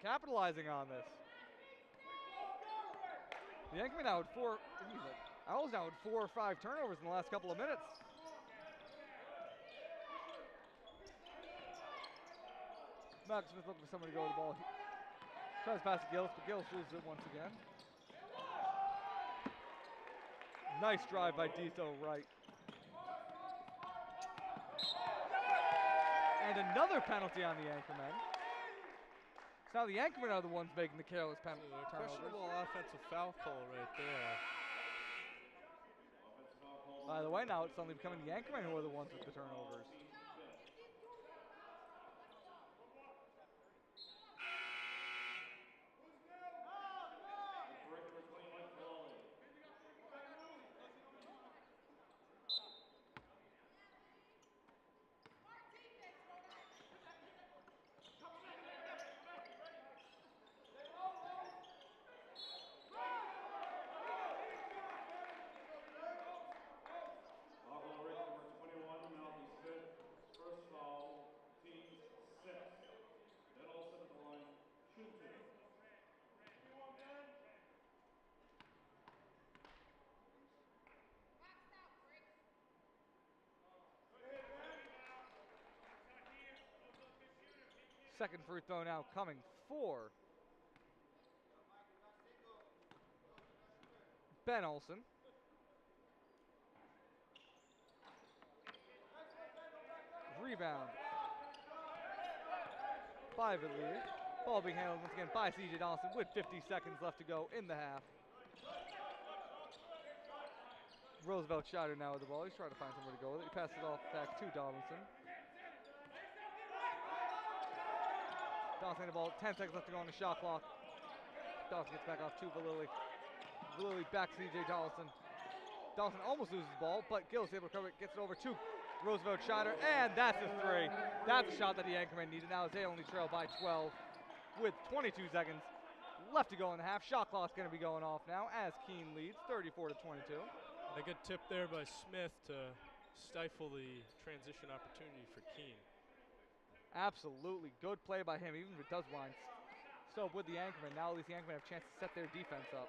[SPEAKER 1] capitalizing on this. The Anchormen now with Owls now with 4 or 5 turnovers in the last couple of minutes. Malcolm Smith looking for somebody to go to the ball. He tries to pass to Gillis, but Gillis loses it once again. Nice drive by Dito Wright. And another penalty on the Anchormen. So now the Anchormen are the ones making the careless penalty turnovers.
[SPEAKER 2] Questionable offensive foul call right there.
[SPEAKER 1] By the way, now it's suddenly becoming the Anchormen who are the ones with the turnovers. Second free throw now coming for Ben Olsen. Rebound by Villiers. Ball being handled once again by CJ Donaldson with 50 seconds left to go in the half. Roosevelt Scheider now with the ball. He's trying to find somewhere to go with it. He passes it off back to Donaldson. Donaldson the ball, 10 seconds left to go on the shot clock. Donaldson gets back off to Valilli. Valilli back to CJ Donaldson. Donaldson almost loses the ball, but Gillis able to cover it, gets it over to Roosevelt Scheider, and that's a 3. That's a shot that the Anchormen needed. Now they only trail by 12 with 22 seconds left to go in the half. Shot clock's going to be going off now as Keene leads 34-22.
[SPEAKER 2] And a good tip there by Smith to stifle the transition opportunity for Keene.
[SPEAKER 1] Absolutely. Good play by him, even if it does wind still with the Anchormen. Now at least the Anchormen have a chance to set their defense up.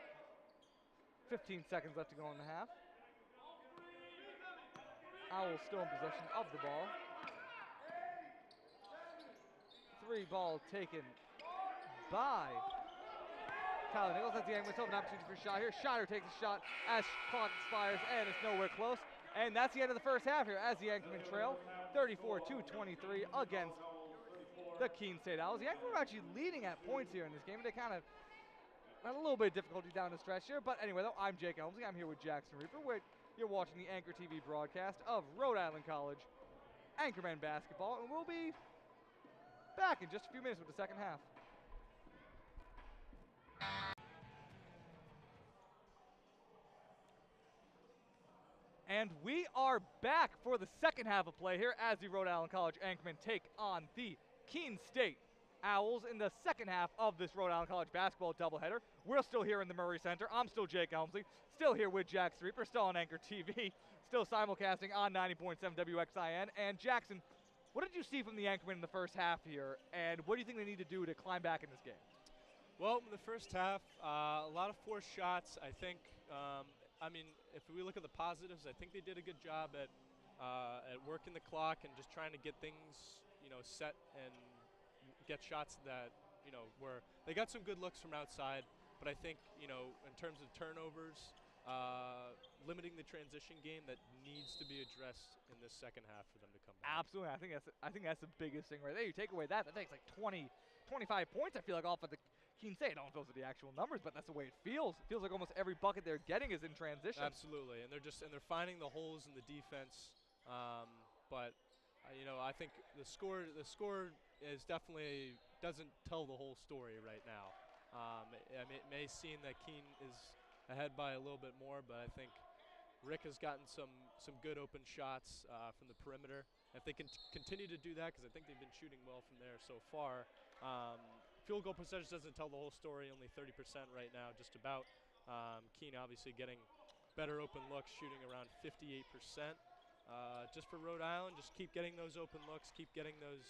[SPEAKER 1] 15 seconds left to go in the half. Owls still in possession of the ball. 3 ball taken by Tyler Nichols. That's the Anchormen still have an opportunity for a shot here. Scheider takes a shot as clock expires, and it's nowhere close. And that's the end of the first half here as the Anchormen trail 34-23 against the Keene State Owls. The Anchormen are actually leading at points here in this game. They kind of had a little bit of difficulty down the stretch here. But anyway, though, I'm Jake Elmsley. I'm here with Jackson Reaper. You're watching the Anchor TV broadcast of Rhode Island College Anchorman basketball. And we'll be back in just a few minutes with the second half. And we are back for the second half of play here as the Rhode Island College Anchormen take on the Keene State Owls in the second half of this Rhode Island College basketball doubleheader. We're still here in the Murray Center. I'm still Jake Elmsley, still here with Jack Streeper, still on Anchor TV, still simulcasting on 90.7 WXIN. And Jackson, what did you see from the Anchormen in the first half here, and what do you think they need to do to climb back in this game?
[SPEAKER 2] Well, in the first half, a lot of forced shots. I think, I mean, if we look at the positives, I think they did a good job at working the clock and just trying to get things, set and get shots that, were they got some good looks from outside. But I think, in terms of turnovers, limiting the transition game, that needs to be addressed in this second half for them to come back.
[SPEAKER 1] Absolutely. I think that's the biggest thing right there. You take away that takes like 20, 25 points, I feel like, off of the Keene State. I don't know if those are the actual numbers, but that's the way it feels. It feels like almost every bucket they're getting is in transition.
[SPEAKER 2] Absolutely, and they're finding the holes in the defense. But I think the score is definitely doesn't tell the whole story right now. It may seem that Keene is ahead by a little bit more, but I think RIC has gotten some good open shots from the perimeter. If they can continue to do that, because I think they've been shooting well from there so far. Field goal percentage doesn't tell the whole story, only 30% right now, just about. Keene obviously getting better open looks, shooting around 58%. Just for Rhode Island, just keep getting those open looks, keep getting those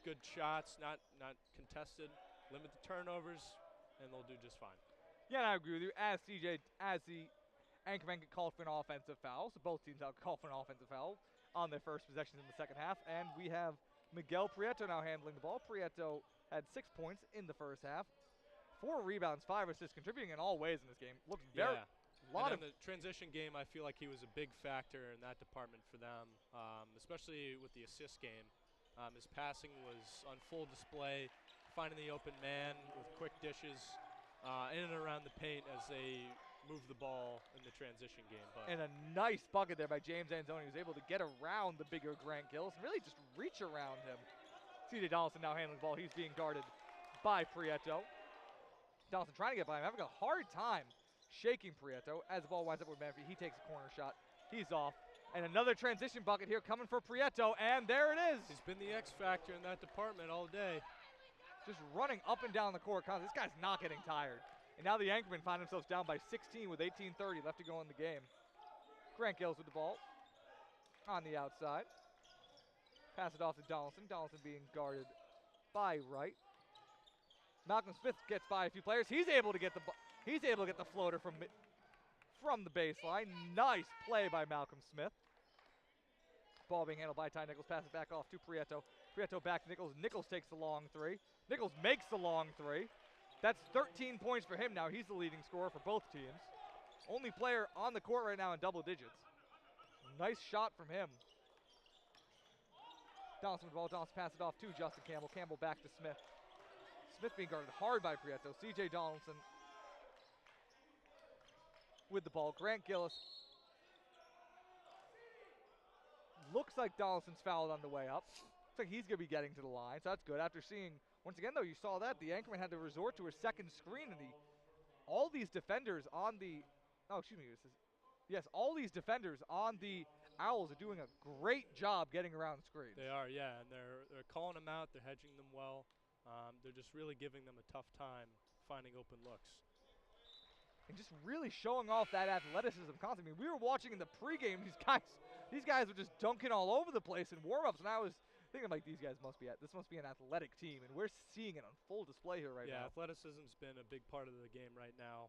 [SPEAKER 2] good shots, not contested, limit the turnovers, and they'll do just fine.
[SPEAKER 1] Yeah, and I agree with you. As the Anchormen get called for an offensive foul, so both teams have called for an offensive foul on their first possessions in the second half, and we have Miguel Prieto now handling the ball. Prieto had 6 points in the first half, 4 rebounds, 5 assists, contributing in all ways in this game. Looks very
[SPEAKER 2] and in the transition game, I feel like he was a big factor in that department for them, especially with the assist game. His passing was on full display, finding the open man with quick dishes in and around the paint as they move the ball in the transition game.
[SPEAKER 1] And a nice bucket there by James Anzoni. He was able to get around the bigger Grant Gillis and really just reach around him. C.J. Donaldson now handling the ball. He's being guarded by Prieto. Donaldson trying to get by him, having a hard time shaking Prieto. As the ball winds up with Manfrey, he takes a corner shot. He's off. And another transition bucket here coming for Prieto, and there it is.
[SPEAKER 2] He's been the X factor in that department all day.
[SPEAKER 1] Just running up and down the court. This guy's not getting tired. And now the Anchormen find themselves down by 16 with 18:30 left to go in the game. Grant Gillis with the ball on the outside. Pass it off to Donaldson. Donaldson being guarded by Wright. Malcolm Smith gets by a few players. He's able to get the floater from the baseline. Nice play by Malcolm Smith. Ball being handled by Ty Nichols. Pass it back off to Prieto. Prieto back to Nichols. Nichols takes the long three. Nichols makes the long three. That's 13 points for him now. He's the leading scorer for both teams. Only player on the court right now in double digits. Nice shot from him. Donaldson with the ball. Donaldson pass it off to Justin Campbell. Campbell back to Smith. Smith being guarded hard by Prieto. C.J. Donaldson with the ball. Grant Gillis. Looks like Donaldson's fouled on the way up. Looks like he's going to be getting to the line, so that's good. After seeing, once again, though, you saw that. The Anchorman had to resort to a second screen, and all these defenders on the all these defenders on the Owls are doing a great job getting around screens.
[SPEAKER 2] They are, yeah, and they're calling them out. They're hedging them well. They're just really giving them a tough time finding open looks.
[SPEAKER 1] And just really showing off that athleticism constantly. I mean, we were watching in the pregame, these guys were just dunking all over the place in warm-ups, and I was thinking, like, this must be an athletic team, and we're seeing it on full display here right now.
[SPEAKER 2] Yeah, athleticism's been a big part of the game right now.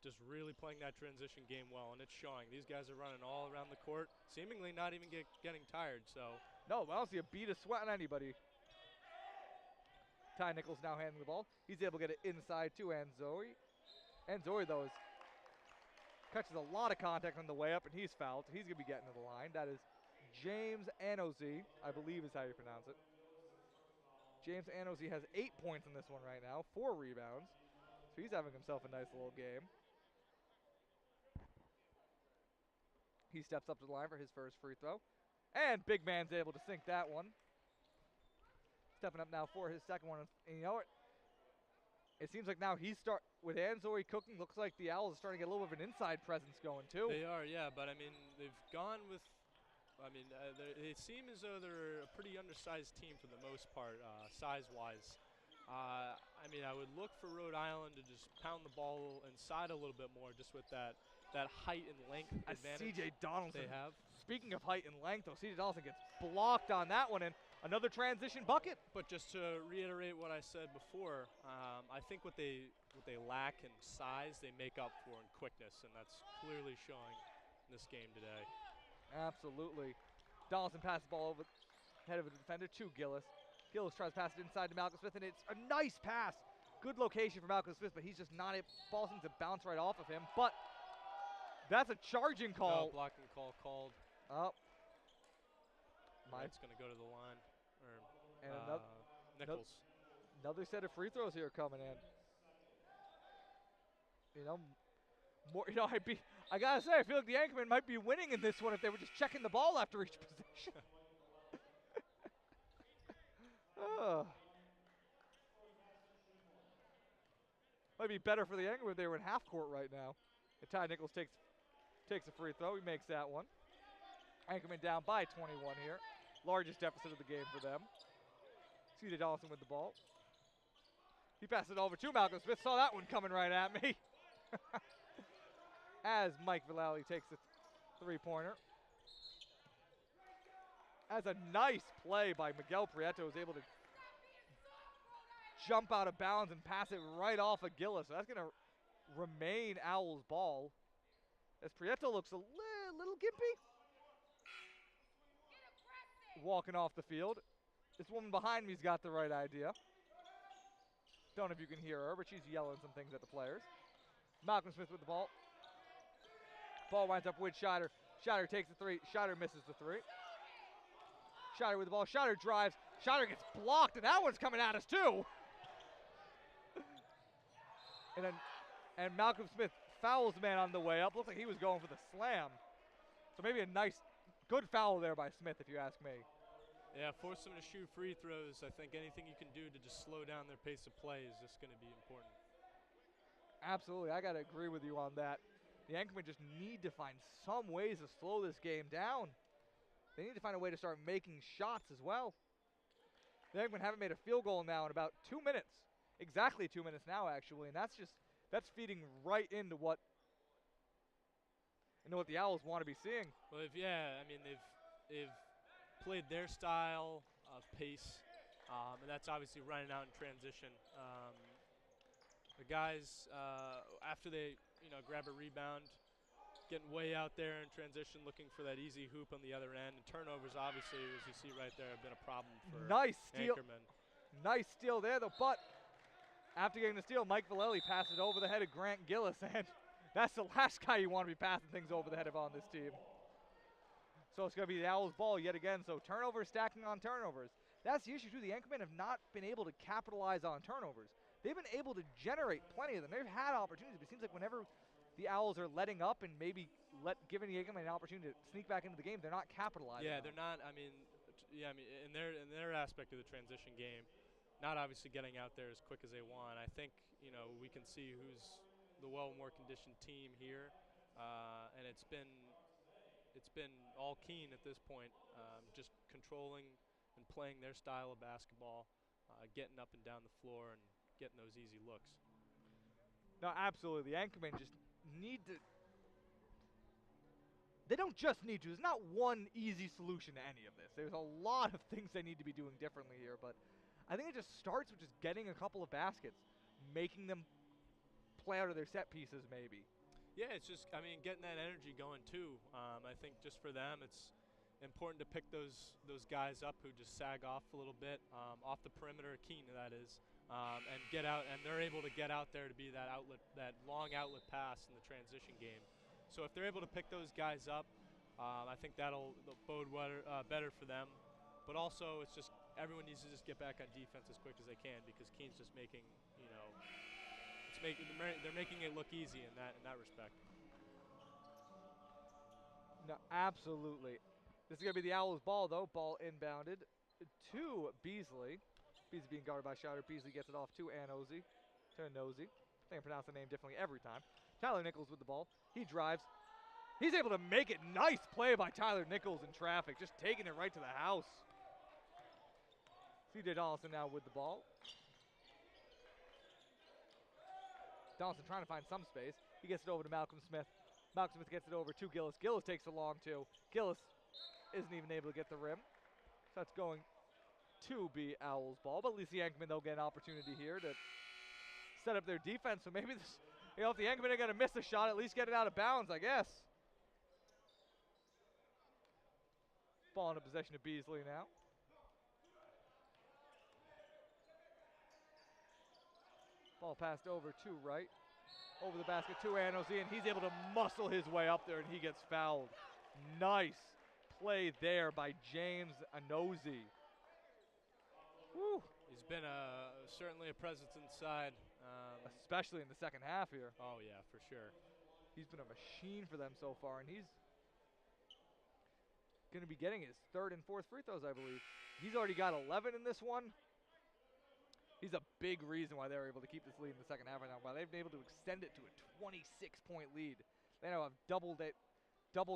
[SPEAKER 2] Just really playing that transition game well, and it's showing. These guys are running all around the court, seemingly not even getting tired. So
[SPEAKER 1] no, I don't see a bead of sweat on anybody. Ty Nichols now handling the ball. He's able to get it inside to Anzoi. Anzoi, though, catches a lot of contact on the way up, and he's fouled. So he's going to be getting to the line. That is James Anozie, I believe is how you pronounce it. James Anozie has 8 points in this one right now, 4 rebounds. So he's having himself a nice little game. He steps up to the line for his first free throw. And big man's able to sink that one. Stepping up now for his second one. And you know what? It seems like now with Anzori cooking, looks like the Owls are starting to get a little bit of an inside presence going too.
[SPEAKER 2] They are, yeah, but I mean, they've gone with, they seem as though they're a pretty undersized team for the most part, size-wise. I mean, I would look for Rhode Island to just pound the ball inside a little bit more, just with that height and length advantage
[SPEAKER 1] CJ Donaldson.
[SPEAKER 2] they have.
[SPEAKER 1] Speaking of height and length, though, CJ Donaldson gets blocked on that one, and another transition bucket.
[SPEAKER 2] But just to reiterate what I said before, I think what they lack in size, they make up for in quickness, and that's clearly showing in this game today.
[SPEAKER 1] Absolutely. Donaldson passes the ball over the head of a defender to Gillis. Gillis tries to pass it inside to Malcolm Smith, and it's a nice pass. Good location for Malcolm Smith, but he's just not able. Ball seems to bounce right off of him, but that's a charging call.
[SPEAKER 2] No, blocking call called.
[SPEAKER 1] Oh.
[SPEAKER 2] It's going to go to the line.
[SPEAKER 1] And
[SPEAKER 2] Nichols.
[SPEAKER 1] Another set of free throws here coming in. I gotta say, I feel like the Anchormen might be winning in this one if they were just checking the ball after each possession. Might be better for the Anchormen if they were in half court right now. And Ty Nichols takes a free throw. He makes that one. Anchorman down by 21 here. Largest deficit of the game for them. CJ Donaldson with the ball. He passes it over to Malcolm Smith. Saw that one coming right at me. As Mike Vallely takes the three-pointer. As a nice play by Miguel Prieto was able to jump out of bounds and pass it right off of Gillis. So that's going to remain Owls' ball. As Prieto looks a little gimpy. Walking off the field. This woman behind me's got the right idea. Don't know if you can hear her, but she's yelling some things at the players. Malcolm Smith with the ball. Ball winds up with Scheider. Scheider takes the three. Scheider misses the three. Scheider with the ball. Scheider drives. Scheider gets blocked, and that one's coming at us too. and Malcolm Smith fouls the man on the way up. Looks like he was going for the slam. So maybe a nice, good foul there by Smith, if you ask me.
[SPEAKER 2] Yeah, force them to shoot free throws. I think anything you can do to just slow down their pace of play is just going to be important.
[SPEAKER 1] Absolutely, I got to agree with you on that. The Anchormen just need to find some ways to slow this game down. They need to find a way to start making shots as well. The Anchormen haven't made a field goal now in about 2 minutes. Exactly 2 minutes now, actually, and that's feeding right into what the Owls want to be seeing.
[SPEAKER 2] Well, they've played their style of pace, and that's obviously running out in transition. The guys, after they grab a rebound, getting way out there in transition, looking for that easy hoop on the other end. And turnovers, obviously, as you see right there, have been a problem for Anchorman.
[SPEAKER 1] Nice steal there, though. But after getting the steal, Mike Vallely passes over the head of Grant Gillis, and that's the last guy you want to be passing things over the head of on this team. So it's going to be the Owls' ball yet again. So turnovers stacking on turnovers. That's the issue, too. The Anchormen have not been able to capitalize on turnovers. They've been able to generate plenty of them. They've had opportunities, but it seems like whenever the Owls are letting up and maybe giving the Anchormen an opportunity to sneak back into the game, they're not capitalizing.
[SPEAKER 2] Yeah, they're not. In their aspect of the transition game, not obviously getting out there as quick as they want. I think we can see who's the more conditioned team here, and it's been all Keene at this point, just controlling and playing their style of basketball, getting up and down the floor and getting those easy looks.
[SPEAKER 1] No, absolutely. The Anchormen just need to. They don't just need to. There's not one easy solution to any of this. There's a lot of things they need to be doing differently here, but I think it just starts with just getting a couple of baskets, making them play out of their set pieces maybe.
[SPEAKER 2] Yeah, it's just, getting that energy going too. I think just for them, it's important to pick those guys up who just sag off a little bit, off the perimeter, Keene that is, and get out, and they're able to get out there to be that outlet, that long outlet pass in the transition game. So if they're able to pick those guys up, I think that'll bode better for them. But also, it's just everyone needs to just get back on defense as quick as they can, because Keene's just making, they're making it look easy in that respect.
[SPEAKER 1] No, absolutely. This is going to be the Owls' ball, though. Ball inbounded to Beasley. Beasley being guarded by Scheider. Beasley gets it off to Anozie. to Nosey. I think I pronounce the name differently every time. Tyler Nichols with the ball. He drives. He's able to make it. Nice play by Tyler Nichols in traffic, just taking it right to the house. C.J. Donaldson now with the ball. Donaldson trying to find some space. He gets it over to Malcolm Smith. Malcolm Smith gets it over to Gillis. Gillis takes the long two. Gillis isn't even able to get the rim. So that's going to be Owls' ball. But at least the Yankeemen, they'll get an opportunity here to set up their defense. So maybe this, if the Yankeemen are going to miss a shot, at least get it out of bounds, I guess. Ball into possession of Beasley now. Ball passed over to right. Over the basket to Anozie, and he's able to muscle his way up there, and he gets fouled. Nice play there by James Anozie. Woo.
[SPEAKER 2] He's been certainly a presence inside.
[SPEAKER 1] Especially in the second half here.
[SPEAKER 2] Oh, yeah, for sure.
[SPEAKER 1] He's been a machine for them so far, and he's going to be getting his third and fourth free throws, I believe. He's already got 11 in this one. He's a big reason why they were able to keep this lead in the second half right now. Why they've been able to extend it to a 26-point lead. They now have doubled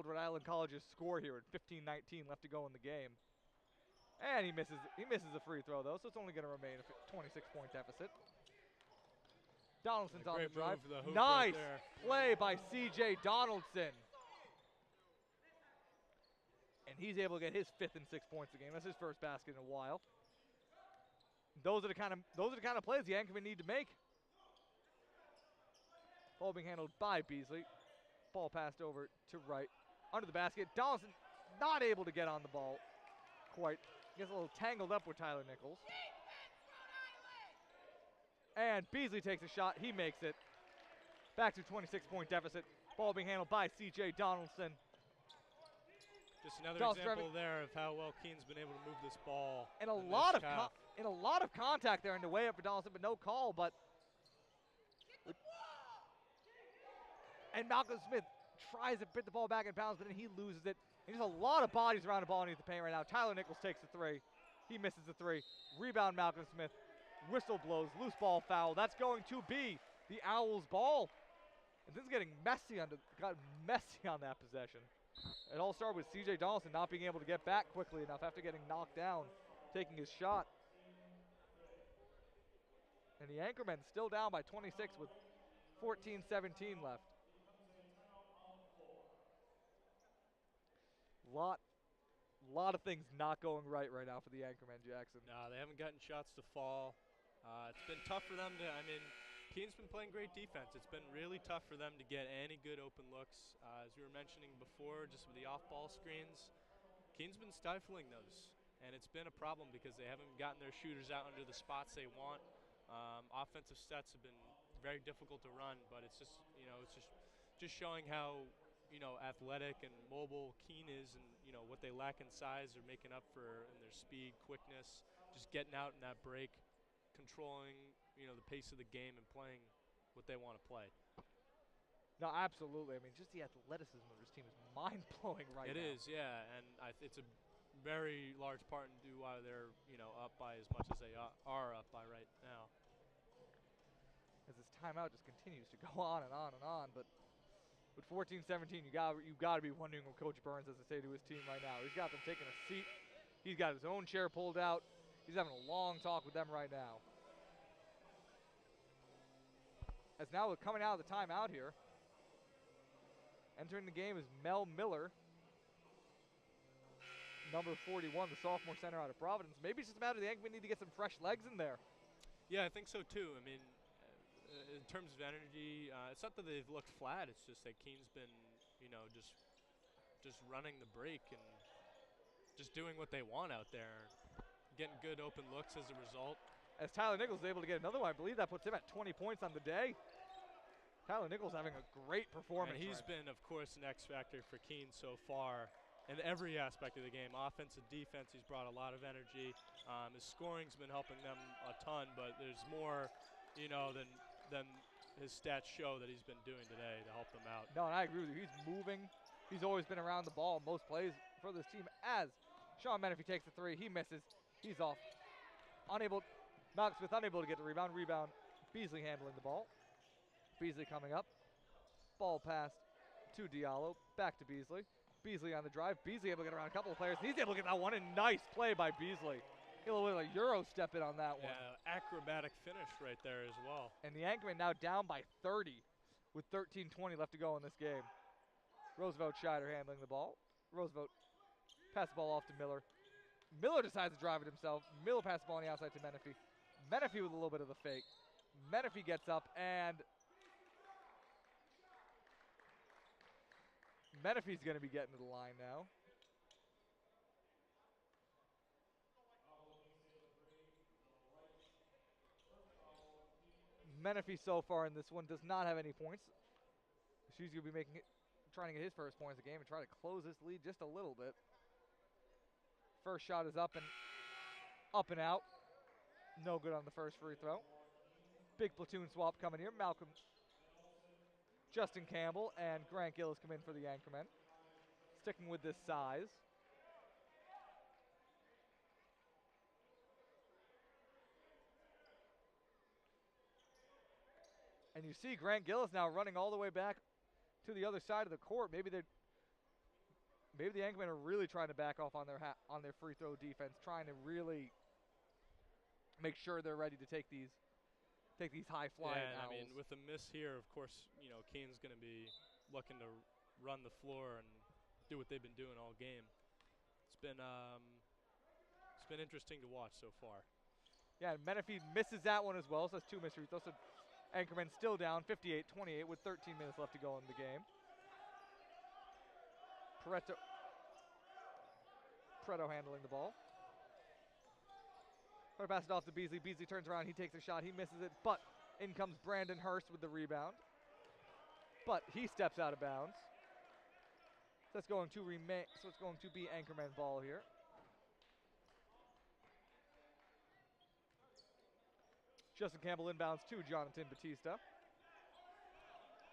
[SPEAKER 1] Rhode Island College's score here at 15-19 left to go in the game. And he misses the free throw though, so it's only going to remain a 26-point deficit. Donaldson's on the drive. Nice play by C.J. Donaldson. And he's able to get his 5th and 6th points a game. That's his first basket in a while. Those are the kind of plays the Yankeemen need to make. Ball being handled by Beasley. Ball passed over to right. Under the basket. Donaldson not able to get on the ball quite. Gets a little tangled up with Tyler Nichols. And Beasley takes a shot. He makes it. Back to 26-point deficit. Ball being handled by C.J. Donaldson.
[SPEAKER 2] Just another example there of how well Keene's been able to move this ball.
[SPEAKER 1] And a lot of contact there in the way up for Donaldson, but no call. But and Malcolm Smith tries to put the ball back in bounds, but then he loses it. And there's a lot of bodies around the ball underneath the paint right now. Tyler Nichols takes the three. He misses the three. Rebound Malcolm Smith. Whistle blows. Loose ball foul. That's going to be the Owls' ball. And this is getting messy on that possession. It all started with C.J. Donaldson not being able to get back quickly enough after getting knocked down, taking his shot. And the Anchormen still down by 26 with 14-17 left. Lot of things not going right now for the Anchormen, Jackson.
[SPEAKER 2] No, they haven't gotten shots to fall. It's been tough for them to, Keene's been playing great defense. It's been really tough for them to get any good open looks. As we were mentioning before, just with the off-ball screens, Keene's been stifling those. And it's been a problem because they haven't gotten their shooters out under the spots they want. Offensive sets have been very difficult to run, but it's just, it's just showing how, athletic and mobile Keene is, and, what they lack in size they're making up for in their speed, quickness, just getting out in that break, controlling, the pace of the game and playing what they want to play.
[SPEAKER 1] No, absolutely. Just the athleticism of this team is mind-blowing right now.
[SPEAKER 2] It is, yeah, and it's a very large part in due why they're, up by as much as they are up by right now.
[SPEAKER 1] As this timeout just continues to go on and on and on, but with 14-17, you got to be wondering what Coach Burns has to say to his team right now. He's got them taking a seat. He's got his own chair pulled out. He's having a long talk with them right now. As now we're coming out of the timeout here. Entering the game is Mel Miller, number 41, the sophomore center out of Providence. Maybe it's just a matter of the Yankees need to get some fresh legs in there.
[SPEAKER 2] Yeah, I think so too. In terms of energy, it's not that they've looked flat. It's just that Keene's been, just running the break and just doing what they want out there, getting good open looks as a result.
[SPEAKER 1] As Tyler Nichols is able to get another one, I believe that puts him at 20 points on the day. Tyler Nichols having a great performance.
[SPEAKER 2] And he's been, of course, an X factor for Keene so far in every aspect of the game. Offensive, defense, he's brought a lot of energy. His scoring's been helping them a ton, but there's more, than his stats show that he's been doing today to help them out.
[SPEAKER 1] No, and I agree with you. He's moving. He's always been around the ball most plays for this team. As Sean Menifee takes the three, he misses. He's off. Malcolm Smith unable to get the rebound. Rebound Beasley handling the ball. Beasley coming up. Ball passed to Diallo. Back to Beasley. Beasley on the drive. Beasley able to get around a couple of players. He's able to get that one. And nice play by Beasley. A little bit of a Euro step in on that one.
[SPEAKER 2] Yeah, acrobatic finish right there as well.
[SPEAKER 1] And the Anchorman now down by 30 with 13:20 left to go in this game. Roosevelt Scheider handling the ball. Roosevelt pass the ball off to Miller. Miller decides to drive it himself. Miller passes the ball on the outside to Menifee. Menifee with a little bit of the fake. Menifee gets up and Menifee's going to be getting to the line now. Menifee so far in this one does not have any points. She's going to be trying to get his first points of the game and try to close this lead just a little bit. First shot is up and out. No good on the first free throw. Big platoon swap coming here. Malcolm, Justin Campbell, and Grant Gillis come in for the Anchormen. Sticking with this size. And you see Grant Gillis now running all the way back to the other side of the court. Maybe the Anchormen are really trying to back off on their free throw defense, trying to really make sure they're ready to take these high flying
[SPEAKER 2] Yeah, and
[SPEAKER 1] owls.
[SPEAKER 2] I mean, with a miss here, of course, Keene's going to be looking to run the floor and do what they've been doing all game. It's been interesting to watch so far.
[SPEAKER 1] Yeah, and Menifee misses that one as well, so that's 2 missed free throws. So Anchorman still down 58-28 with 13 minutes left to go in the game. Pareto handling the ball. Or pass it off to Beasley. Beasley turns around. He takes a shot. He misses it, but in comes Brandon Hurst with the rebound. But he steps out of bounds. So it's going to be Anchorman ball here. Justin Campbell inbounds to Jonathan Batista.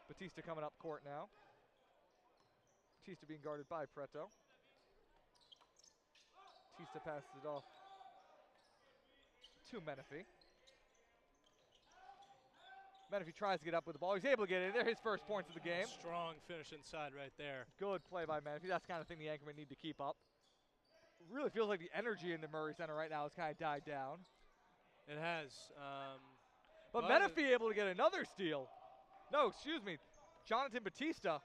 [SPEAKER 1] Batista coming up court now. Batista being guarded by Pareto. Batista passes it off to Menifee. Menifee tries to get up with the ball. He's able to get in there. His first points of the game.
[SPEAKER 2] Strong finish inside right there.
[SPEAKER 1] Good play by Menifee. That's the kind of thing the Anchormen need to keep up. Really feels like the energy in the Murray Center right now has kind of died down.
[SPEAKER 2] It has.
[SPEAKER 1] But Menifee able to get another steal. No, excuse me. Jonathan Batista.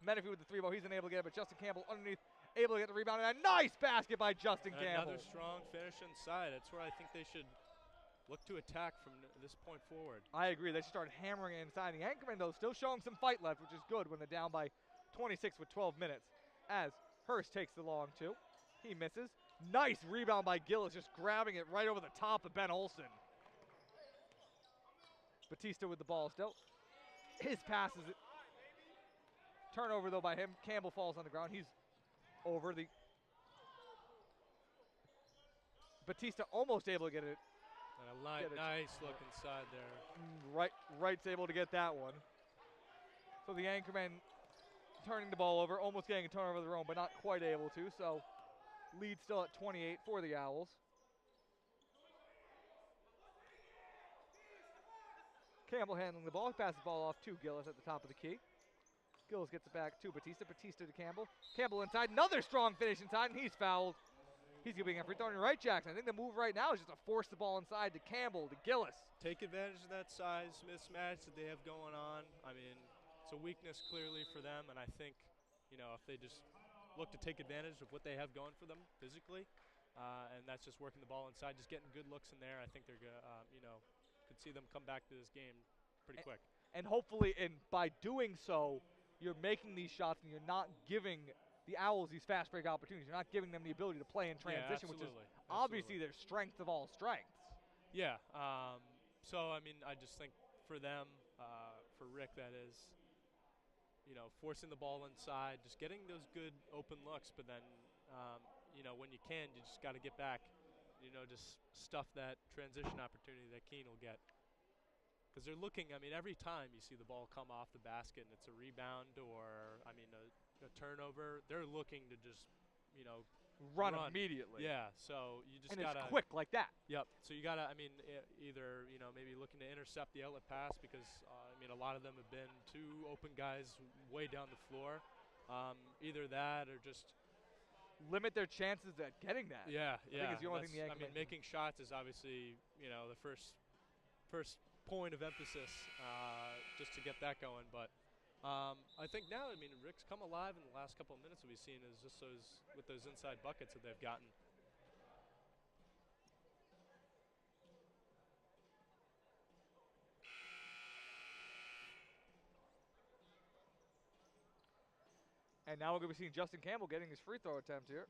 [SPEAKER 1] Menifee with the 3-ball. He's unable to get it, but Justin Campbell underneath, able to get the rebound. And a nice basket by Justin Campbell.
[SPEAKER 2] Another strong finish inside. That's where I think they should look to attack from this point forward.
[SPEAKER 1] I agree. They should start hammering it inside. The Anchormen, though, still showing some fight left, which is good when they're down by 26 with 12 minutes. As Hurst takes the long two. He misses. Nice rebound by Gillis, just grabbing it right over the top of Ben Olsen. Batista with the ball still. His pass is turnover, though, by him. Campbell falls on the ground. He's over the. Batista almost able to get it.
[SPEAKER 2] And a nice look inside there.
[SPEAKER 1] Wright's able to get that one. So the Anchormen turning the ball over, almost getting a turnover of their own, but not quite able to. So lead still at 28 for the Owls. Campbell handling the ball. He passes the ball off to Gillis at the top of the key. Gillis gets it back to Batista. Batista to Campbell. Campbell inside. Another strong finish inside, and he's fouled. He's going to be a free throw. You're right, Jackson. I think the move right now is just to force the ball inside to Campbell, to Gillis.
[SPEAKER 2] Take advantage of that size mismatch that they have going on. I mean, it's a weakness clearly for them, and I think, if they just look to take advantage of what they have going for them physically, and that's just working the ball inside, just getting good looks in there, I think they're going to, could see them come back to this game pretty quick.
[SPEAKER 1] And hopefully, by doing so, you're making these shots and you're not giving the Owls these fast break opportunities. You're not giving them the ability to play in transition, which is obviously their strength of all strengths.
[SPEAKER 2] Yeah. So, I mean, I just think for them, for Rick, that is, forcing the ball inside, just getting those good open looks, but then, when you can, you just got to get back, just stuff that transition opportunity that Keene will get. Because they're looking, I mean, every time you see the ball come off the basket and it's a rebound or, a turnover, they're looking to just,
[SPEAKER 1] run immediately.
[SPEAKER 2] Yeah, so you just
[SPEAKER 1] and
[SPEAKER 2] gotta.
[SPEAKER 1] it's quick like that.
[SPEAKER 2] Yep. So you gotta. I mean, either maybe looking to intercept the outlet pass because I mean a lot of them have been two open guys way down the floor. Either that or just
[SPEAKER 1] limit their chances at getting that.
[SPEAKER 2] Yeah,
[SPEAKER 1] I think it's the only thing the
[SPEAKER 2] I mean, making shots is obviously the first point of emphasis just to get that going. But I think now, I mean, Rick's come alive in the last couple of minutes that we've seen is just those inside buckets that they've gotten.
[SPEAKER 1] And now we're going to be seeing Justin Campbell getting his free throw attempt here.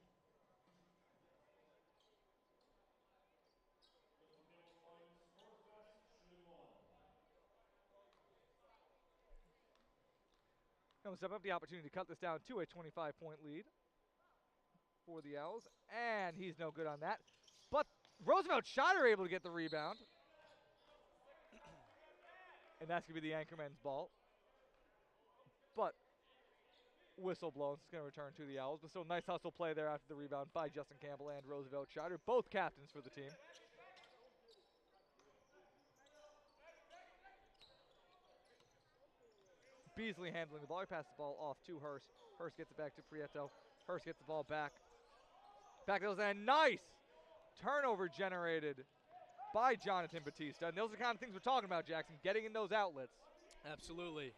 [SPEAKER 1] He'll step up the opportunity to cut this down to a 25-point lead for the Owls. And he's no good on that. But Roosevelt Scheider able to get the rebound. And that's going to be the Anchorman's ball. But whistle blown. It's going to return to the Owls. But still nice hustle play there after the rebound by Justin Campbell and Roosevelt Scheider, both captains for the team. Beasley handling the ball. He passes the ball off to Hurst. Hurst gets it back to Prieto. Hurst gets the ball back. Back goes, and nice turnover generated by Jonathan Batista. And those are the kind of things we're talking about, Jackson, getting in those outlets.
[SPEAKER 2] Absolutely.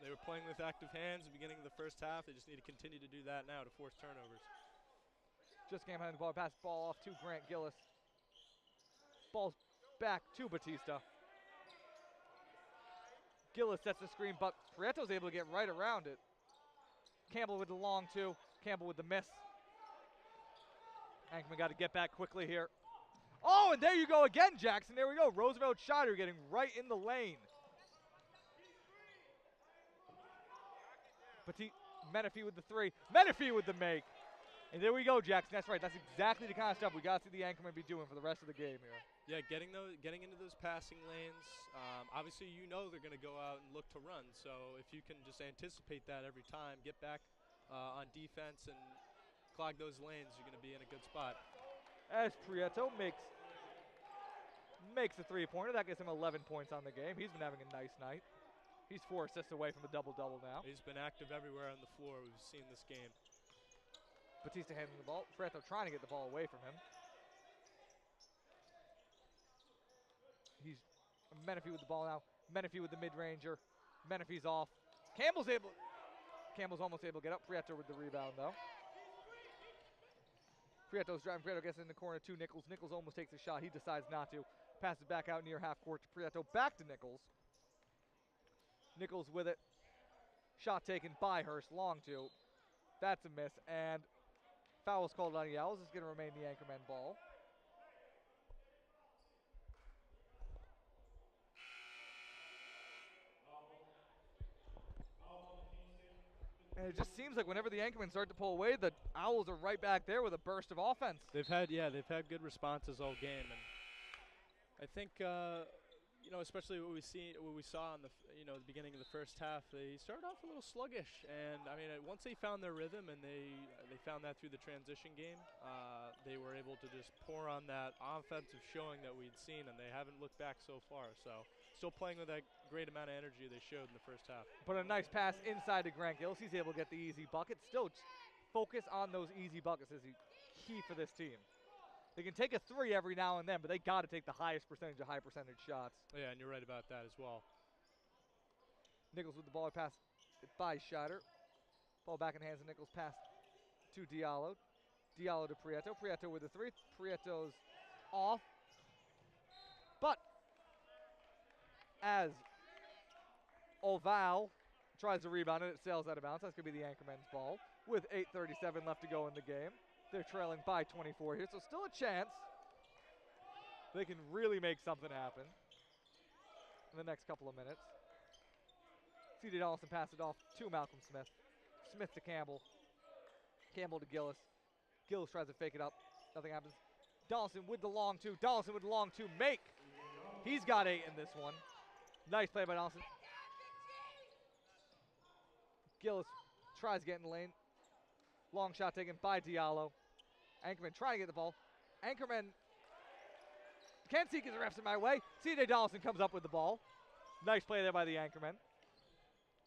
[SPEAKER 2] They were playing with active hands at the beginning of the first half. They just need to continue to do that now to force turnovers.
[SPEAKER 1] Just came behind the ball, pass the ball off to Grant Gillis. Ball's back to Batista. Gillis sets the screen, but Prieto's able to get right around it. Campbell with the long two. Campbell with the miss. Anchorman got to get back quickly here. Oh, and there you go again, Jackson. There we go. Roosevelt Scheider getting right in the lane. Menifee with the three. Menifee with the make. And there we go, Jackson. That's right. That's exactly the kind of stuff we got to see the Anchorman be doing for the rest of the game here.
[SPEAKER 2] Yeah, getting into those passing lanes. Obviously, they're going to go out and look to run. So if you can just anticipate that every time, get back on defense and clog those lanes, you're going to be in a good spot.
[SPEAKER 1] As Prieto makes a three-pointer, that gets him 11 points on the game. He's been having a nice night. He's 4 assists away from the double-double now.
[SPEAKER 2] He's been active everywhere on the floor we've seen this game.
[SPEAKER 1] Batista handling the ball. Prieto trying to get the ball away from him. He's Menifee with the ball now. Menifee with the mid-ranger. Menifee's off. Campbell's almost able to get up. Prieto with the rebound, though. Prieto's driving. Prieto gets in the corner to Nichols. Nichols almost takes a shot. He decides not to. Passes back out near half court to Prieto. Back to Nichols. Nichols with it. Shot taken by Hurst. Long two. That's a miss. And foul's called on the Owls. It's going to remain the Anchorman ball. And it just seems like whenever the Anchormen start to pull away, the Owls are right back there with a burst of offense.
[SPEAKER 2] They've had good responses all game, and I think especially what we saw in the the beginning of the first half, they started off a little sluggish, and I mean once they found their rhythm and they found that through the transition game, they were able to just pour on that offensive showing that we'd seen, and they haven't looked back so far. So still playing with that great amount of energy they showed in the first half.
[SPEAKER 1] But a nice pass inside to Grant Gillis. He's able to get the easy bucket. Still focus on those easy buckets is key for this team. They can take a three every now and then, but they got to take the highest percentage of high percentage shots.
[SPEAKER 2] Yeah, and you're right about that as well.
[SPEAKER 1] Nichols with the ball, pass by Scheider. Ball back in hands of Nichols, pass to Diallo. Diallo to Prieto. Prieto with the three. Prieto's off. But as Oval tries to rebound it, it sails out of bounds. That's going to be the Anchorman's ball with 8:37 left to go in the game. They're trailing by 24 here, so still a chance they can really make something happen in the next couple of minutes. C.J. Donaldson passes it off to Malcolm Smith. Smith to Campbell. Campbell to Gillis. Gillis tries to fake it up. Nothing happens. Donaldson with the long two. Donaldson with the long two. Make. He's got 8 in this one. Nice play by Donaldson. Gillis tries to get in the lane. Long shot taken by Diallo. Anchorman trying to get the ball. Anchorman can't see because the ref's in my way. C.J. Donaldson comes up with the ball. Nice play there by the Anchorman.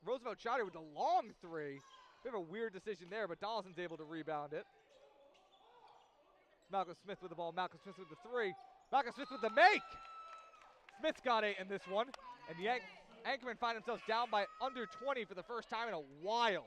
[SPEAKER 1] Roosevelt Chowder with the long three. Bit of a weird decision there, but Donaldson's able to rebound it. Malcolm Smith with the ball. Malcolm Smith with the three. Malcolm Smith with the make. Smith's got 8 in this one. And the Anchorman find themselves down by under 20 for the first time in a while.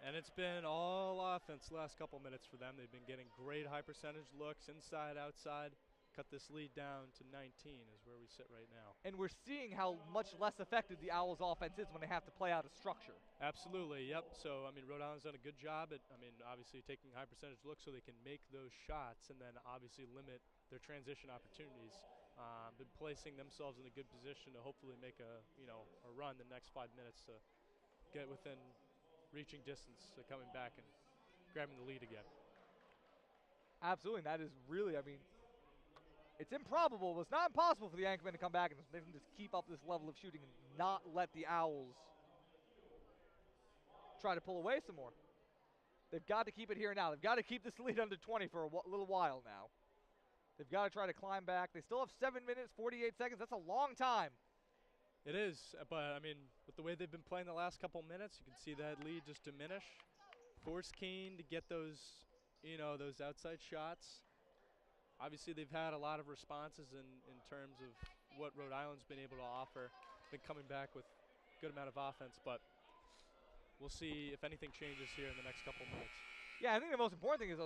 [SPEAKER 2] And it's been all offense the last couple minutes for them. They've been getting great high percentage looks inside, outside. Cut this lead down to 19 is where we sit right now.
[SPEAKER 1] And we're seeing how much less effective the Owls' offense is when they have to play out of structure.
[SPEAKER 2] Absolutely, yep. So, I mean, Rhode Island's done a good job at, obviously taking high percentage looks so they can make those shots and then obviously limit their transition opportunities. Been placing themselves in a good position to hopefully make a run the next 5 minutes to get within reaching distance to coming back and grabbing the lead again.
[SPEAKER 1] Absolutely, and that is really, it's improbable, but it's not impossible for the Anchormen to come back and they can just keep up this level of shooting and not let the Owls try to pull away some more. They've got to keep it here and now. They've got to keep this lead under 20 for a little while now. They've got to try to climb back. They still have 7 minutes, 48 seconds. That's a long time.
[SPEAKER 2] It is, but with the way they've been playing the last couple minutes, you can see that lead just diminish. Force Keene to get those, those outside shots. Obviously, they've had a lot of responses in terms of what Rhode Island's been able to offer. Been coming back with a good amount of offense, but we'll see if anything changes here in the next couple minutes.
[SPEAKER 1] Yeah, I think the most important thing is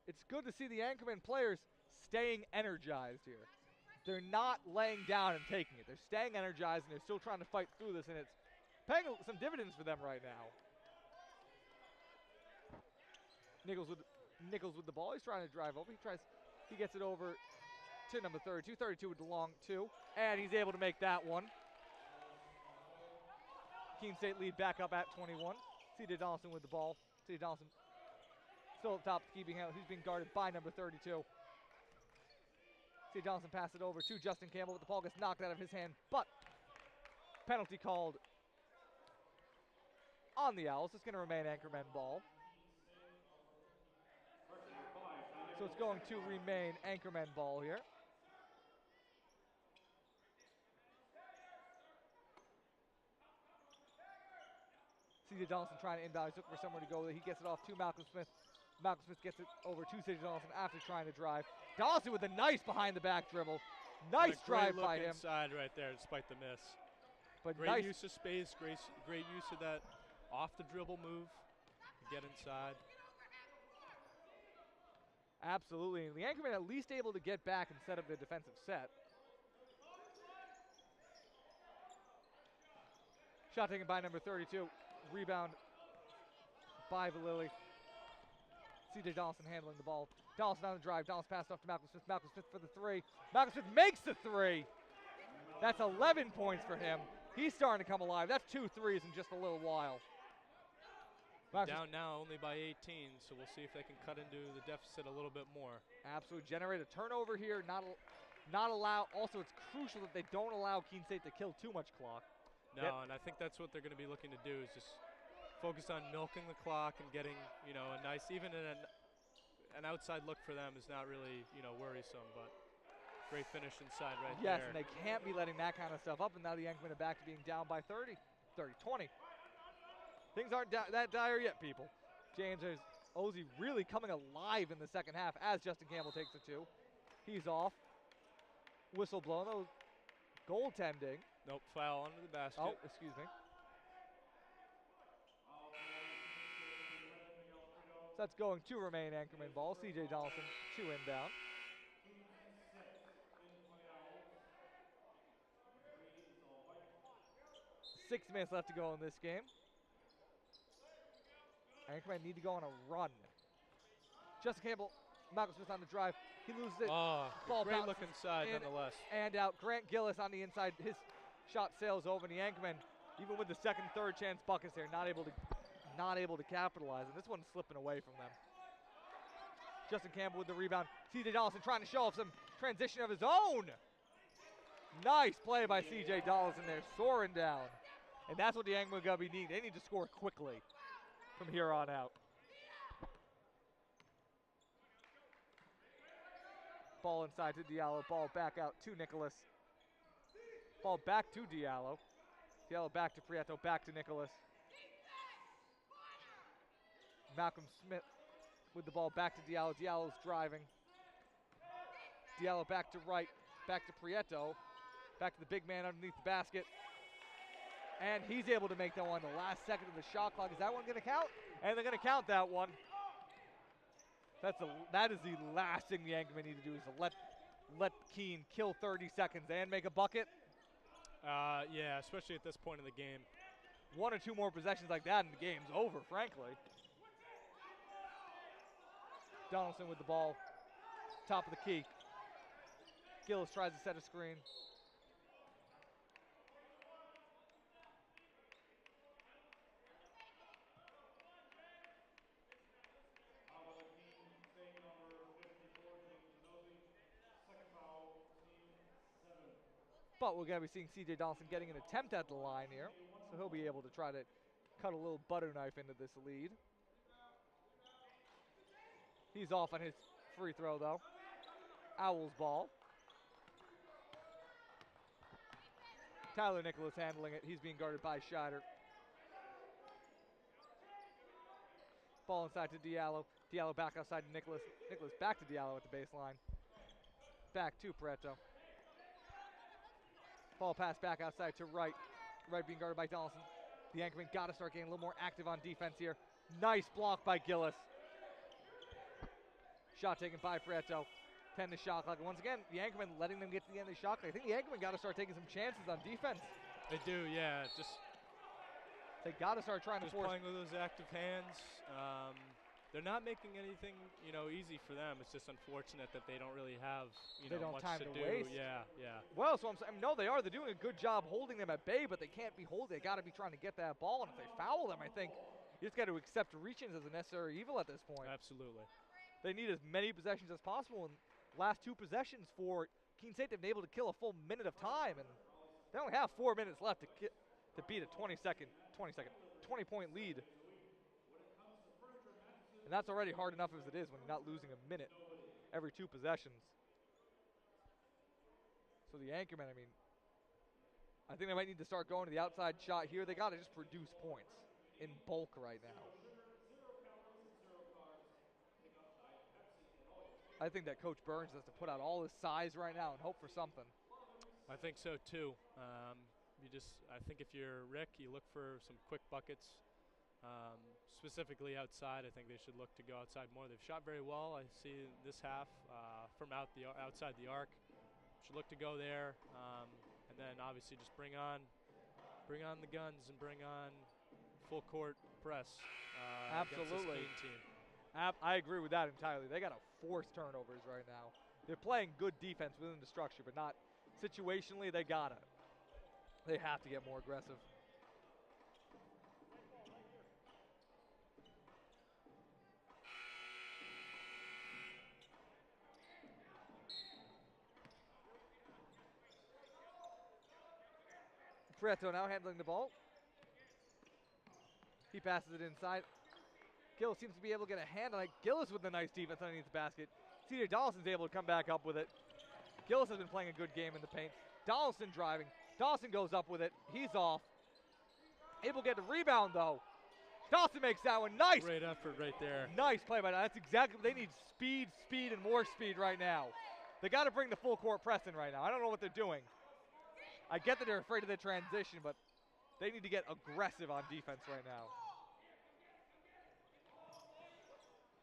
[SPEAKER 1] it's good to see the Anchorman players staying energized here. They're not laying down and taking it. They're staying energized, and they're still trying to fight through this, and it's paying some dividends for them right now. Nichols with the ball. He's trying to drive over. He gets it over to number 32. 32 with the long two, and he's able to make that one. Keene State lead back up at 21. C.J. Donaldson with the ball. C.J. Donaldson still up top, keeping out. He's being guarded by number 32. C.J. Donaldson passes it over to Justin Campbell, but the ball gets knocked out of his hand, but penalty called on the Owls. It's going to remain Anchorman ball. So it's going to remain Anchorman ball here. C.J. Donaldson trying to inbound. He's looking for somewhere to go. He gets it off to Malcolm Smith. Malcolm Smith gets it over to C.J. Donaldson after trying to drive. Donaldson with a nice behind-the-back dribble. Nice drive by him.
[SPEAKER 2] Inside right there despite the miss.
[SPEAKER 1] But
[SPEAKER 2] great
[SPEAKER 1] nice
[SPEAKER 2] use of space, great use of that off-the-dribble move to get inside.
[SPEAKER 1] Absolutely. And the Anchorman at least able to get back and set up the defensive set. Shot taken by number 32. Rebound by Valili. C.J. Donaldson handling the ball. Donaldson on the drive. Donaldson passed off to Malcolm Smith. Malcolm Smith for the three. Malcolm Smith makes the three. That's 11 points for him. He's starting to come alive. That's 2 threes in just a little while.
[SPEAKER 2] Down now only by 18, so we'll see if they can cut into the deficit a little bit more.
[SPEAKER 1] Absolutely. Generate a turnover here. Not allow. Also, it's crucial that they don't allow Keene State to kill too much clock.
[SPEAKER 2] No, and I think that's what they're going to be looking to do is just focus on milking the clock and getting, a nice, even an outside look for them is not really, worrisome, but great finish inside right there.
[SPEAKER 1] Yes, and they can't be letting that kind of stuff up, and now the Yankees are back to being down by 20. Things aren't that dire yet, people. James Ozzie really coming alive in the second half as Justin Campbell takes the two. He's off. Whistle blown. No goaltending.
[SPEAKER 2] Nope, foul under the basket.
[SPEAKER 1] Oh, excuse me. So that's going to remain Anchorman ball. C.J. Donaldson, 2 inbound. 6 minutes left to go in this game. Anchorman need to go on a run. Justin Campbell, Malcolm Smith on the drive. He loses it.
[SPEAKER 2] Oh,
[SPEAKER 1] ball
[SPEAKER 2] great look inside nonetheless.
[SPEAKER 1] And out. Grant Gillis on the inside. His shot sails over, and the Anchorman, even with the second, third chance buckets there, not able to capitalize. And this one's slipping away from them. Justin Campbell with the rebound. C.J. Donaldson trying to show off some transition of his own. Nice play by C.J. Donaldson there, soaring down. And that's what the Anchorman are going to be needing. They need to score quickly from here on out. Ball inside to Diallo. Ball back out to Nicholas. Ball back to Diallo. Diallo back to Prieto. Back to Nicholas. Malcolm Smith with the ball back to Diallo. Diallo's driving. Diallo back to right. Back to Prieto. Back to the big man underneath the basket. And he's able to make that one the last second of the shot clock. Is that one going to count? And they're going to count that one. That is the last thing the Yankeemen need to do, is to let Keene kill 30 seconds and make a bucket.
[SPEAKER 2] Yeah, especially at this point in the game.
[SPEAKER 1] One or two more possessions like that and the game's over, frankly. Donaldson with the ball, top of the key. Gillis tries to set a screen. But we're going to be seeing C.J. Donaldson getting an attempt at the line here. So he'll be able to try to cut a little butter knife into this lead. He's off on his free throw, though. Owls ball. Tyler Nicholas handling it. He's being guarded by Scheider. Ball inside to Diallo. Diallo back outside to Nicholas. Nicholas back to Diallo at the baseline. Back to Prieto. Ball pass back outside to Wright. Wright being guarded by Donaldson. The Yankeemen got to start getting a little more active on defense here. Nice block by Gillis. Shot taken by Prieto. 10 to shot clock. And once again, the Yankeemen letting them get to the end of the shot clock. I think the Yankeemen got to start taking some chances on defense.
[SPEAKER 2] They do, yeah.
[SPEAKER 1] They got to start trying to force.
[SPEAKER 2] Playing with those active hands. They're not making anything, easy for them. It's just unfortunate that they don't really have, much
[SPEAKER 1] time
[SPEAKER 2] to
[SPEAKER 1] to
[SPEAKER 2] do.
[SPEAKER 1] waste.
[SPEAKER 2] Yeah.
[SPEAKER 1] Well, so I'm saying, no, they are. They're doing a good job holding them at bay, but they can't be holding. They got to be trying to get that ball, and if they foul them, I think you just got to accept reach-ins as a necessary evil at this point.
[SPEAKER 2] Absolutely.
[SPEAKER 1] They need as many possessions as possible, and last two possessions for Keene State, they've been able to kill a full minute of time, and they only have 4 minutes left to beat a 20-point lead. And that's already hard enough as it is when you're not losing a minute every two possessions. So the Anchormen, I think they might need to start going to the outside shot here. They got to just produce points in bulk right now. I think that Coach Burns has to put out all his size right now and hope for something.
[SPEAKER 2] I think so too. I think if you're Rick, you look for some quick buckets. Specifically outside, I think they should look to go outside more. They've shot very well, I see this half, from outside the arc. Should look to go there, and then obviously just bring on the guns and bring on full court press.
[SPEAKER 1] Absolutely.
[SPEAKER 2] Against this Keene team.
[SPEAKER 1] I agree with that entirely. They got to force turnovers right now. They're playing good defense within the structure, but not situationally. They have to get more aggressive. Prieto now handling the ball. He passes it inside. Gillis seems to be able to get a hand on it. Gillis with the nice defense underneath the basket. C.J. Donaldson's able to come back up with it. Gillis has been playing a good game in the paint. Donaldson driving. Dawson goes up with it. He's off. Able to get the rebound, though. Dawson makes that one. Nice.
[SPEAKER 2] Great effort right there.
[SPEAKER 1] Nice play by that. That's exactly what they need. Speed, and more speed right now. They got to bring the full court press in right now. I don't know what they're doing. I get that they're afraid of the transition, but they need to get aggressive on defense right now.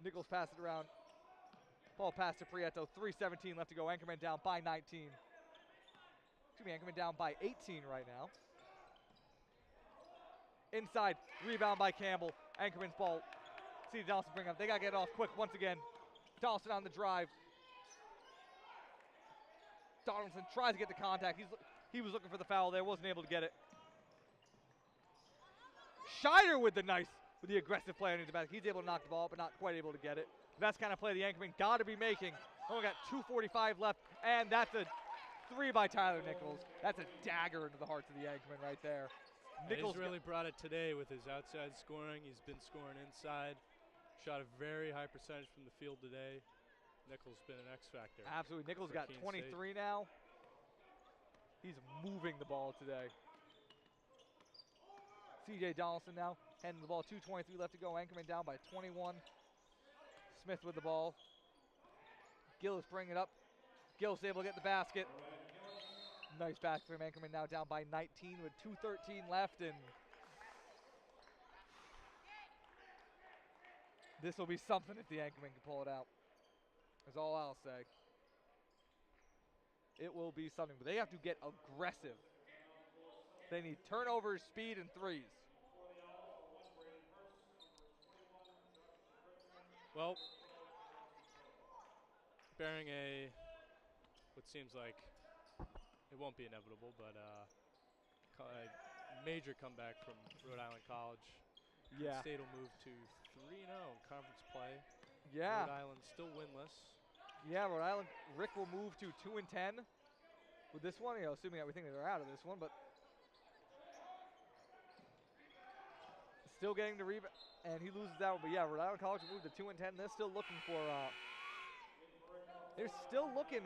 [SPEAKER 1] Nichols pass it around. Ball pass to Prieto. 3:17 left to go. Anchorman down by 19. Anchorman down by 18 right now. Inside, rebound by Campbell. Anchorman's ball. See Donaldson bring up. They got to get it off quick once again. Donaldson on the drive. Donaldson tries to get the contact. He was looking for the foul there, wasn't able to get it. Scheider with the aggressive play underneath the basket. He's able to knock the ball, but not quite able to get it. That's kind of play the Anchorman got to be making. Only got 2:45 left, and that's a three by Tyler Nichols. That's a dagger into the hearts of the Anchorman right there.
[SPEAKER 2] Nichols really brought it today with his outside scoring. He's been scoring inside. Shot a very high percentage from the field today. Nichols been an X factor.
[SPEAKER 1] Absolutely. Nichols got
[SPEAKER 2] Keene
[SPEAKER 1] 23
[SPEAKER 2] State.
[SPEAKER 1] now. He's moving the ball today. CJ Donaldson now handing the ball. 2:23 left to go. Anchorman down by 21. Smith with the ball. Gillis bringing it up. Gillis able to get the basket. Nice basket from Anchorman, now down by 19 with 2:13 left, and this will be something if the Anchorman can pull it out. That's all I'll say. It will be something, but they have to get aggressive. They need turnovers, speed, and threes.
[SPEAKER 2] Well, bearing what seems like it won't be inevitable, but a major comeback from Rhode Island College.
[SPEAKER 1] Yeah.
[SPEAKER 2] State will move to 3-0 in conference play.
[SPEAKER 1] Yeah.
[SPEAKER 2] Rhode Island still winless.
[SPEAKER 1] Yeah, Rhode Island. Rick will move to 2-10 with this one, assuming that we think that they're out of this one, but still getting the rebound, and he loses that one. But yeah, Rhode Island College will move to 2-10. They're still looking for. They're still looking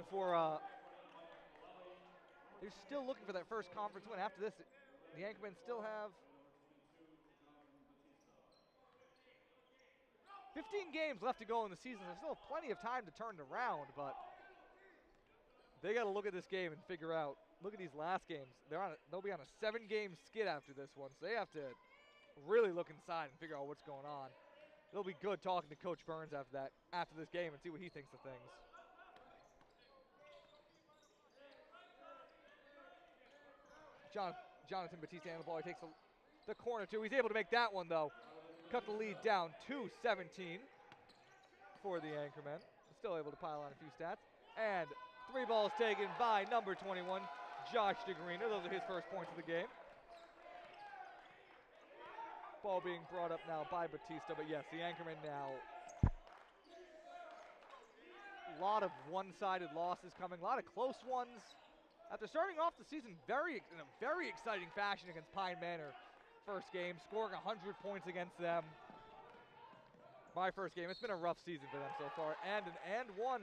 [SPEAKER 1] for that first conference win. After this, the Anchormen still have 15 games left to go in the season. There's still plenty of time to turn it around, but they got to look at this game and figure out. Look at these last games. They'll be on a 7-game skid after this one, so they have to really look inside and figure out what's going on. It'll be good talking to Coach Burns after this game and see what he thinks of things. Jonathan Batista on the ball. He takes the corner too. He's able to make that one though. Cut the lead down to 17 for the Anchormen. Still able to pile on a few stats. And 3 balls taken by number 21, Josh DeGreener. Those are his first points of the game. Ball being brought up now by Batista, but yes, the Anchormen now. A lot of one-sided losses coming, a lot of close ones. After starting off the season in a very exciting fashion against Pine Manor, first game, scoring 100 points against them. My first game. It's been a rough season for them so far, and an and one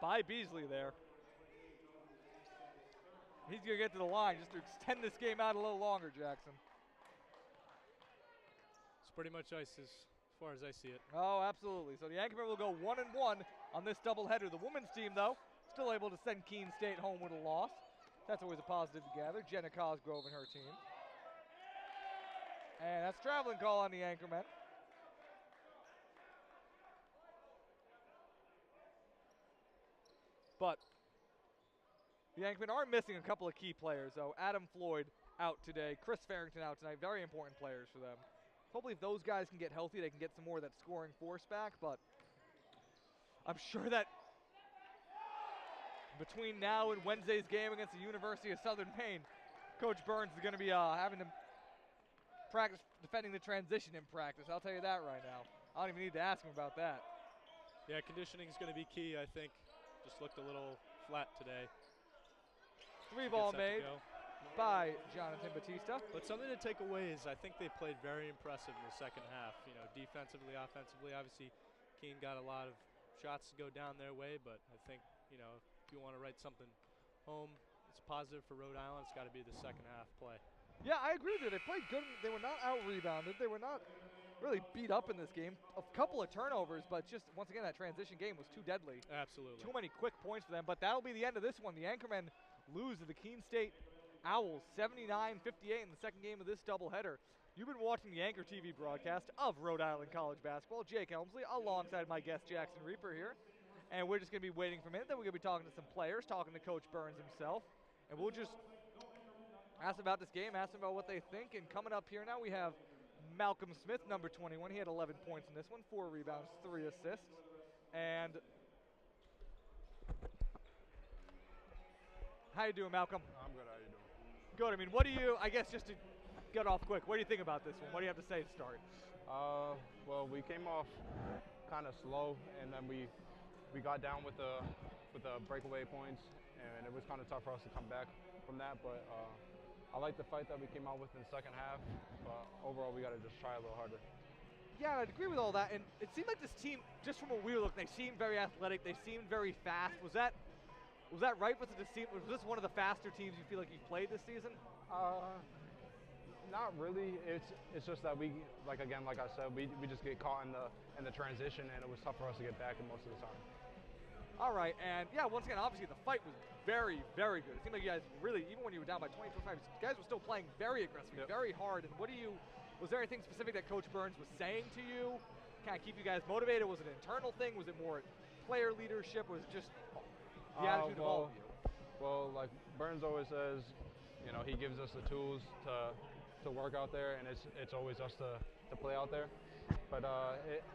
[SPEAKER 1] by Beasley there. He's going to get to the line just to extend this game out a little longer, Jackson.
[SPEAKER 2] It's pretty much ice as far as I see it.
[SPEAKER 1] Oh, absolutely. So the Anchormen will go 1-1 on this doubleheader. The women's team, though, still able to send Keene State home with a loss. That's always a positive to gather. Jenna Cosgrove and her team. And that's traveling call on the Anchormen. But the Anchormen are missing a couple of key players, though. Adam Floyd out today. Chris Farrington out tonight. Very important players for them. Hopefully if those guys can get healthy, they can get some more of that scoring force back. But I'm sure that between now and Wednesday's game against the University of Southern Maine, Coach Burns is going to be having to practice defending the transition in practice. I'll tell you that right now. I don't even need to ask him about that.
[SPEAKER 2] Yeah, conditioning is going to be key, I think. Just looked a little flat today.
[SPEAKER 1] 3-ball made by Jonathan Batista.
[SPEAKER 2] But something to take away is I think they played very impressive in the second half. Defensively, offensively. Obviously, Keene got a lot of shots to go down their way, but I think, if you want to write something home, it's positive for Rhode Island. It's got to be the second half play.
[SPEAKER 1] Yeah, I agree with you. They played good. They were not out-rebounded. They were not really beat up in this game. A couple of turnovers, but just, once again, that transition game was too deadly.
[SPEAKER 2] Absolutely.
[SPEAKER 1] Too many quick points for them, but that'll be the end of this one. The Anchormen lose to the Keene State Owls 79-58 in the second game of this doubleheader. You've been watching the Anchor TV broadcast of Rhode Island College basketball. Jake Elmsley alongside my guest Jackson Reaper here. And we're just going to be waiting for a minute. Then we're going to be talking to some players, talking to Coach Burns himself. And we'll just ask about this game, ask them about what they think. And coming up here now, we have Malcolm Smith, number 21. He had 11 points in this one, 4 rebounds, 3 assists. And how you doing, Malcolm?
[SPEAKER 4] I'm good. How you doing?
[SPEAKER 1] Good. I mean, I guess just to get off quick, what do you think about this one? What do you have to say to start?
[SPEAKER 4] Well, we came off kind of slow, and then we got down with the breakaway points, and it was kind of tough for us to come back from that. But I like the fight that we came out with in the second half. But overall, we got to just try a little harder.
[SPEAKER 1] Yeah, I'd agree with all that. And it seemed like this team, just from a we were looking, they seemed very athletic. They seemed very fast. Was that right? Was this one of the faster teams you feel like you've played this season?
[SPEAKER 4] Not really. It's just that we, like I said, we just get caught in the transition, and it was tough for us to get back in most of the time.
[SPEAKER 1] All right, and yeah, once again, obviously the fight was very, very good. It seemed like you guys really, even when you were down by 20-25, you guys were still playing very aggressively, very hard. And was there anything specific that Coach Burns was saying to you? Kind of keep you guys motivated? Was it an internal thing? Was it more player leadership? Was it just the attitude of all of you?
[SPEAKER 4] Well, like Burns always says, you know, he gives us the tools to work out there, and it's always us to play out there. But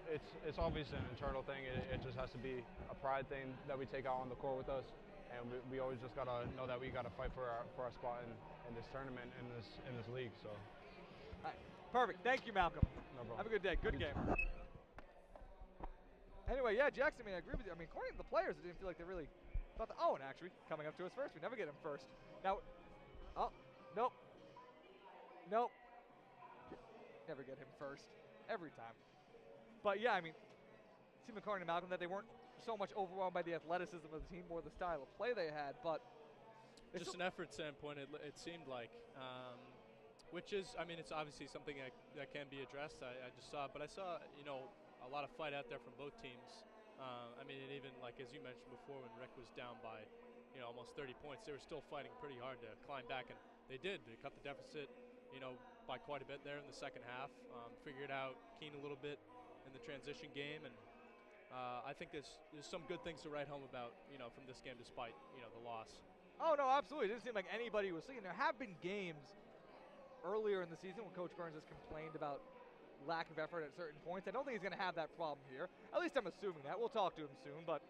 [SPEAKER 4] it's obviously an internal thing. It just has to be a pride thing that we take out on the court with us, and we always just gotta know that we gotta fight for our spot in this tournament, in this league. So.
[SPEAKER 1] All right, perfect. Thank you, Malcolm.
[SPEAKER 4] No problem.
[SPEAKER 1] Have a good day. Good game. Anyway, yeah, Jackson. I mean, I agree with you. I mean, according to the players, it didn't feel like they really thought that. Oh, and actually, coming up to us first, we never get him first. Now, oh, nope. Never get him first. Every time. But yeah, I mean, it seemed according to Malcolm that they weren't so much overwhelmed by the athleticism of the team, more the style of play they had, but
[SPEAKER 2] just an effort standpoint, it seemed like, which is, I mean, it's obviously something that can be addressed. I just saw it, but I saw, you know, a lot of fight out there from both teams. I mean, and even like as you mentioned before, when RIC was down by, you know, almost 30 points, they were still fighting pretty hard to climb back, and they did. They cut the deficit, you know, by quite a bit there in the second half. Figured out Keene a little bit in the transition game, and I think there's some good things to write home about, you know, from this game, despite, you know, the loss.
[SPEAKER 1] Oh no, absolutely. It didn't seem like anybody was thinking. There have been games earlier in the season when Coach Burns has complained about lack of effort at certain points. I don't think he's going to have that problem here. At least I'm assuming that. We'll talk to him soon, but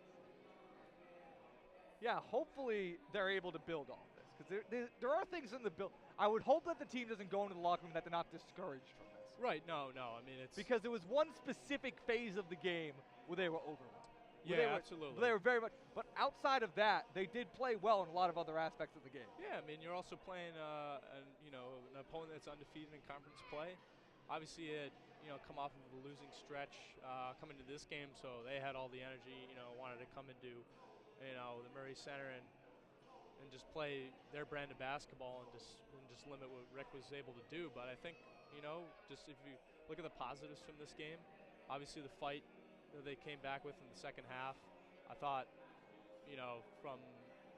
[SPEAKER 1] yeah, hopefully they're able to build all this, because there are things in the build. I would hope that the team doesn't go into the locker room that they're not discouraged from this.
[SPEAKER 2] Right. No. I mean, it's
[SPEAKER 1] because there was one specific phase of the game where they were overwhelmed.
[SPEAKER 2] Yeah, absolutely.
[SPEAKER 1] They were very much, but outside of that, they did play well in a lot of other aspects of the game.
[SPEAKER 2] Yeah, I mean, you're also playing, an opponent that's undefeated in conference play. Obviously, it come off of a losing stretch coming to this game, so they had all the energy. You know, wanted to come into, the Murray Center and just play their brand of basketball and just limit what RIC was able to do. But I think, just if you look at the positives from this game, obviously the fight that they came back with in the second half, I thought, from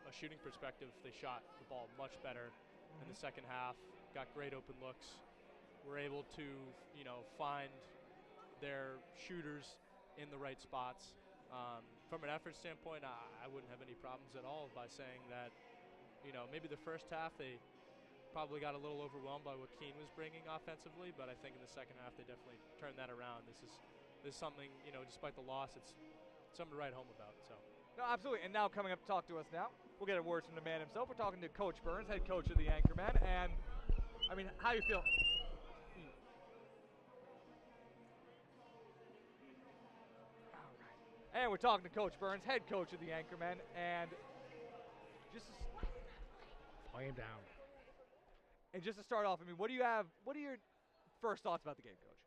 [SPEAKER 2] a shooting perspective, they shot the ball much better in the second half, got great open looks, were able to, find their shooters in the right spots. From an effort standpoint, I wouldn't have any problems at all by saying that, maybe the first half they probably got a little overwhelmed by what Keene was bringing offensively, but I think in the second half they definitely turned that around. This is something, despite the loss, it's something to write home about. So.
[SPEAKER 1] No, absolutely. And now coming up to talk to us now, we'll get a word from the man himself. We're talking to Coach Burns, head coach of the Anchormen. And, I mean, how you feel? All right. And we're talking to Coach Burns, head coach of the Anchormen. And just to
[SPEAKER 5] him down.
[SPEAKER 1] And just to start off, I mean, what are your first thoughts about the game, Coach?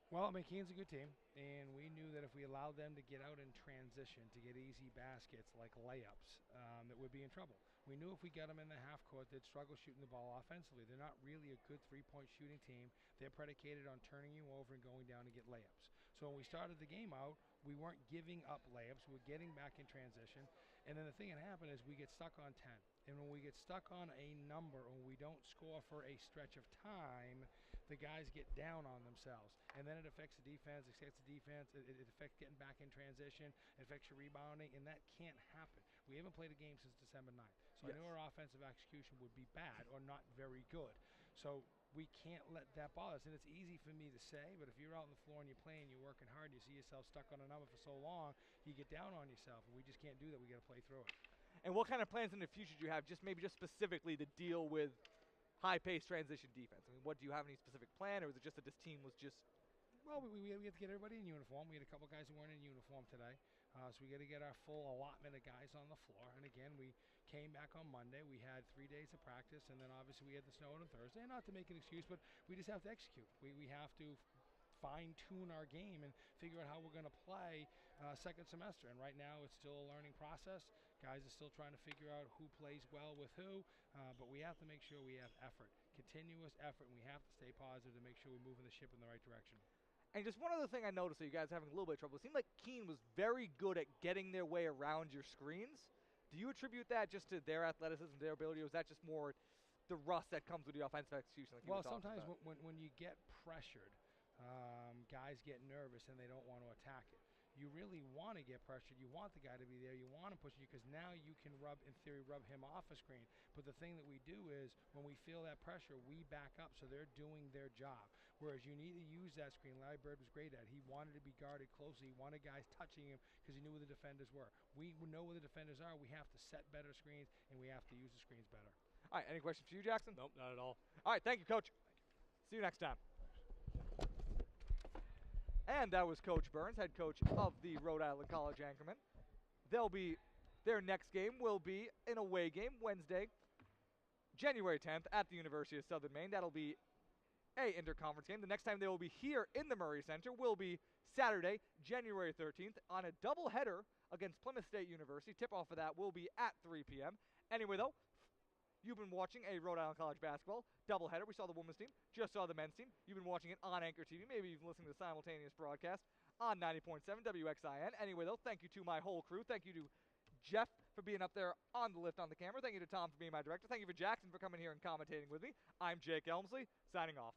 [SPEAKER 5] Well, I mean, Keene's a good team, and we knew that if we allowed them to get out in transition, to get easy baskets like layups, that we'd be in trouble. We knew if we got them in the half court, they'd struggle shooting the ball offensively. They're not really a good three-point shooting team. They're predicated on turning you over and going down to get layups. So when we started the game out, we weren't giving up layups. We were getting back in transition. And then the thing that happened is we get stuck on 10. And when we get stuck on a number or we don't score for a stretch of time, the guys get down on themselves. And then it affects the defense. It affects getting back in transition. It affects your rebounding. And that can't happen. We haven't played a game since December 9th. So yes. I knew our offensive execution would be bad or not very good. So we can't let that bother us. And it's easy for me to say, but if you're out on the floor and you're playing, you're working hard, you see yourself stuck on a number for so long, you get down on yourself. And we just can't do that. We got to play through it.
[SPEAKER 1] And what kind of plans in the future do you have, just specifically to deal with high-paced transition defense? I mean, do you have any specific plan, or was it just that this team was just?
[SPEAKER 5] Well, we had to get everybody in uniform. We had a couple guys who weren't in uniform today, so we got to get our full allotment of guys on the floor. And again, we came back on Monday. We had 3 days of practice, and then obviously we had the snow on Thursday. And not to make an excuse, but we just have to execute. We have to fine-tune our game and figure out how we're going to play second semester. And right now it's still a learning process. Guys are still trying to figure out who plays well with who, but we have to make sure we have effort, continuous effort, and we have to stay positive to make sure we're moving the ship in the right direction.
[SPEAKER 1] And just one other thing I noticed that you guys are having a little bit of trouble. It seemed like Keene was very good at getting their way around your screens. Do you attribute that just to their athleticism, their ability, or is that just more the rust that comes with the offensive execution? Like
[SPEAKER 5] well, sometimes when you get pressured, guys get nervous and they don't want to attack it. You really want to get pressured. You want the guy to be there. You want to push you because now you can in theory, rub him off a screen. But the thing that we do is when we feel that pressure, we back up so they're doing their job. Whereas you need to use that screen. Larry Bird was great at it. He wanted to be guarded closely. He wanted guys touching him because he knew where the defenders were. We know where the defenders are. We have to set better screens, and we have to use the screens better.
[SPEAKER 1] All right, any questions for you, Jackson?
[SPEAKER 2] Nope, not at all.
[SPEAKER 1] All right, thank you, Coach. See you next time. And that was Coach Burns, head coach of the Rhode Island College Anchormen. Their next game will be an away game Wednesday, January 10th at the University of Southern Maine. That'll be a interconference game. The next time they will be here in the Murray Center will be Saturday, January 13th on a doubleheader against Plymouth State University. Tip-off for that will be at 3 p.m. Anyway, though, you've been watching a Rhode Island College basketball doubleheader. We saw the women's team, just saw the men's team. You've been watching it on Anchor TV. Maybe you've listened to the simultaneous broadcast on 90.7 WXIN. Anyway, though, thank you to my whole crew. Thank you to Jeff for being up there on the lift on the camera. Thank you to Tom for being my director. Thank you for Jackson for coming here and commentating with me. I'm Jake Elmsley, signing off.